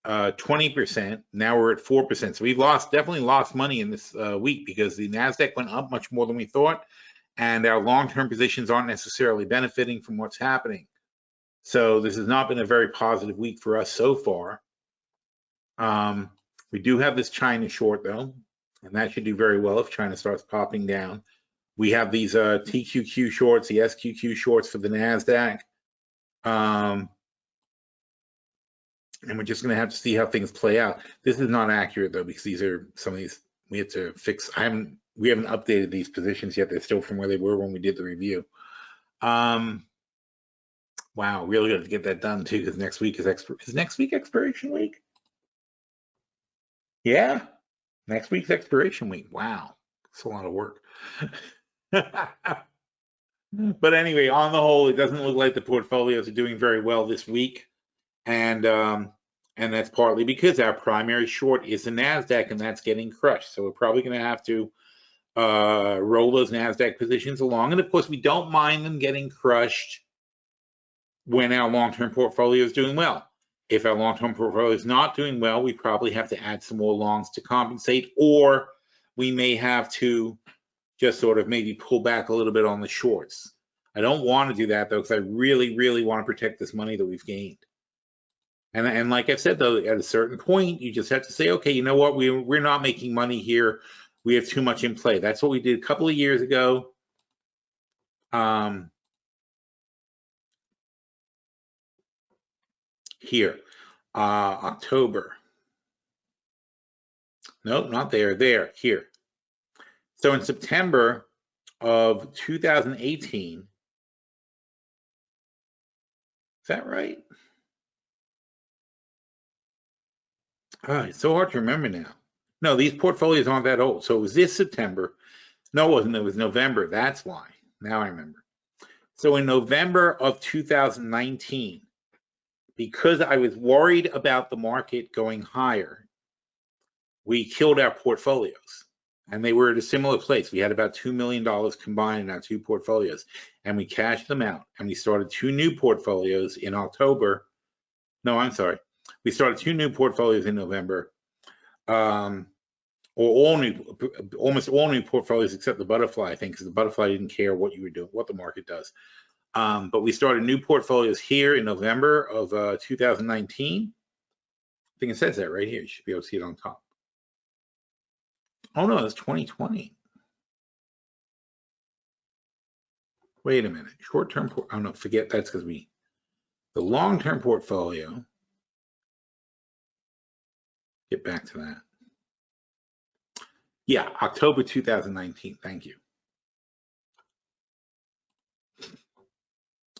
20%. Now we're at 4%. So we've definitely lost money in this week because the Nasdaq went up much more than we thought, and our long-term positions aren't necessarily benefiting from what's happening. So this has not been a very positive week for us so far. We do have this China short though, and that should do very well if China starts popping down. We have these TQQ shorts, the SQQ shorts for the Nasdaq. And we're just going to have to see how things play out. This is not accurate though, because these are some of these we have to fix. We haven't updated these positions yet. They're still from where they were when we did the review. Wow, really got to get that done too, because next week is next week expiration week? Yeah, next week's expiration week. Wow, it's a lot of work. But anyway, on the whole, it doesn't look like the portfolios are doing very well this week. And that's partly because our primary short is the Nasdaq, and that's getting crushed. So we're probably going to have to roll those Nasdaq positions along. And of course, we don't mind them getting crushed when our long-term portfolio is doing well. If our long-term portfolio is not doing well, we probably have to add some more longs to compensate, or we may have to just sort of maybe pull back a little bit on the shorts. I don't want to do that though, because I really, really want to protect this money that we've gained. And like I said though, at a certain point, you just have to say, okay, you know what, we're not making money here. We have too much in play. That's what we did a couple of years ago. Here, October. Nope, not there. There, here. So in September of 2018, is that right? It's so hard to remember now. No, these portfolios aren't that old. So it was this September. No, it wasn't. It was November. That's why. Now I remember. So in November of 2019, because I was worried about the market going higher, we killed our portfolios. And they were at a similar place. We had about $2 million combined in our two portfolios. And we cashed them out. And we started two new portfolios in October. No, I'm sorry. We started two new portfolios in November. Or almost all new portfolios except the butterfly, I think, because the butterfly didn't care what you were doing, what the market does. But we started new portfolios here in November of 2019. I think it says that right here. You should be able to see it on top. Oh no, it's 2020. Wait a minute. Short-term, oh no, forget that's because the long-term portfolio. Get back to that. Yeah, October 2019. Thank you.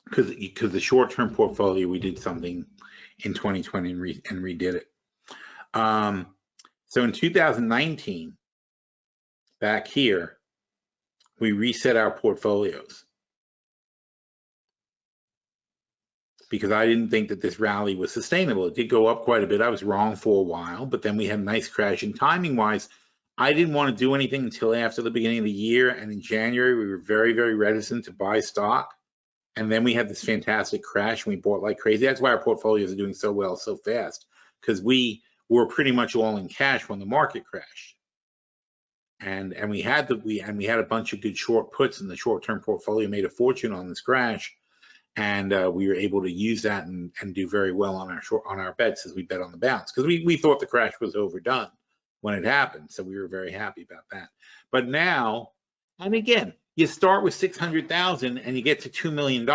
Because the short-term portfolio, we did something in 2020 and redid it. So in 2019, back here, we reset our portfolios because I didn't think that this rally was sustainable. It did go up quite a bit. I was wrong for a while, but then we had a nice crash. And timing-wise, I didn't want to do anything until after the beginning of the year. And in January, we were very, very reticent to buy stock. And then we had this fantastic crash and we bought like crazy. That's why our portfolios are doing so well so fast, because we were pretty much all in cash when the market crashed. And we had a bunch of good short puts, and the short-term portfolio made a fortune on this crash. And we were able to use that and do very well on our bets as we bet on the bounce, because we thought the crash was overdone when it happened. So we were very happy about that. But now, and again, you start with 600,000 and you get to $2 million,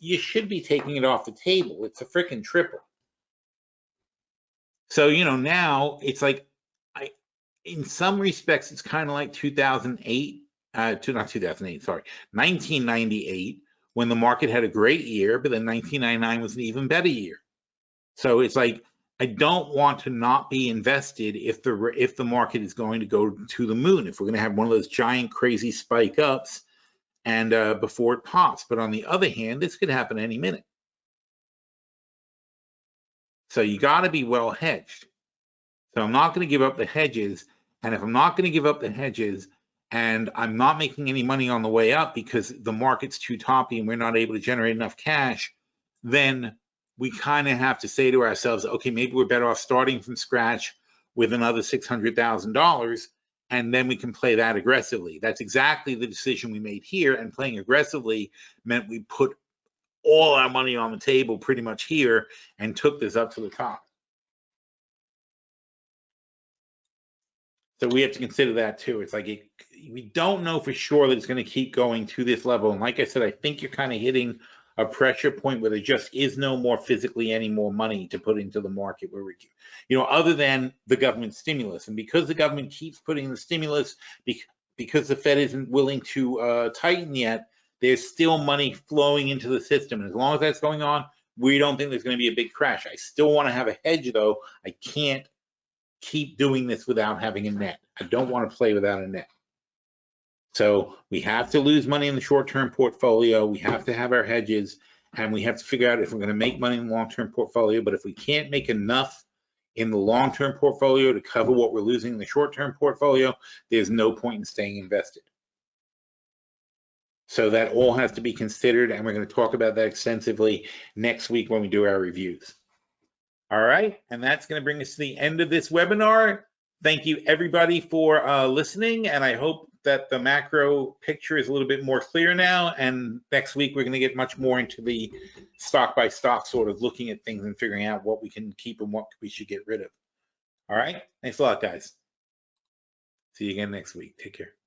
you should be taking it off the table. It's a freaking triple. So, you know, now it's like, in some respects, it's kind of like 1998, when the market had a great year, but then 1999 was an even better year. So it's like, I don't want to not be invested if the market is going to go to the moon, if we're going to have one of those giant crazy spike ups and before it pops. But on the other hand, this could happen any minute. So you got to be well hedged. So I'm not going to give up the hedges. And if I'm not going to give up the hedges and I'm not making any money on the way up because the market's too toppy and we're not able to generate enough cash, then we kind of have to say to ourselves, okay, maybe we're better off starting from scratch with another $600,000, and then we can play that aggressively. That's exactly the decision we made here, and playing aggressively meant we put all our money on the table pretty much here and took this up to the top. So we have to consider that too. It's like we don't know for sure that it's going to keep going to this level. And like I said, I think you're kind of hitting a pressure point where there just is no more physically any more money to put into the market where we, other than the government stimulus. And because the government keeps putting in the stimulus, because the Fed isn't willing to tighten yet, there's still money flowing into the system. And as long as that's going on, we don't think there's going to be a big crash. I still want to have a hedge though. I can't keep doing this without having a net. I don't want to play without a net. So we have to lose money in the short-term portfolio. We have to have our hedges, and we have to figure out if we're going to make money in the long-term portfolio. But if we can't make enough in the long-term portfolio to cover what we're losing in the short-term portfolio, there's no point in staying invested. So that all has to be considered, and we're going to talk about that extensively next week when we do our reviews. All right, and that's going to bring us to the end of this webinar. Thank you everybody for listening, and I hope that the macro picture is a little bit more clear now, and next week we're going to get much more into the stock by stock sort of looking at things and figuring out what we can keep and what we should get rid of. All right, thanks a lot, guys. See you again next week. Take care.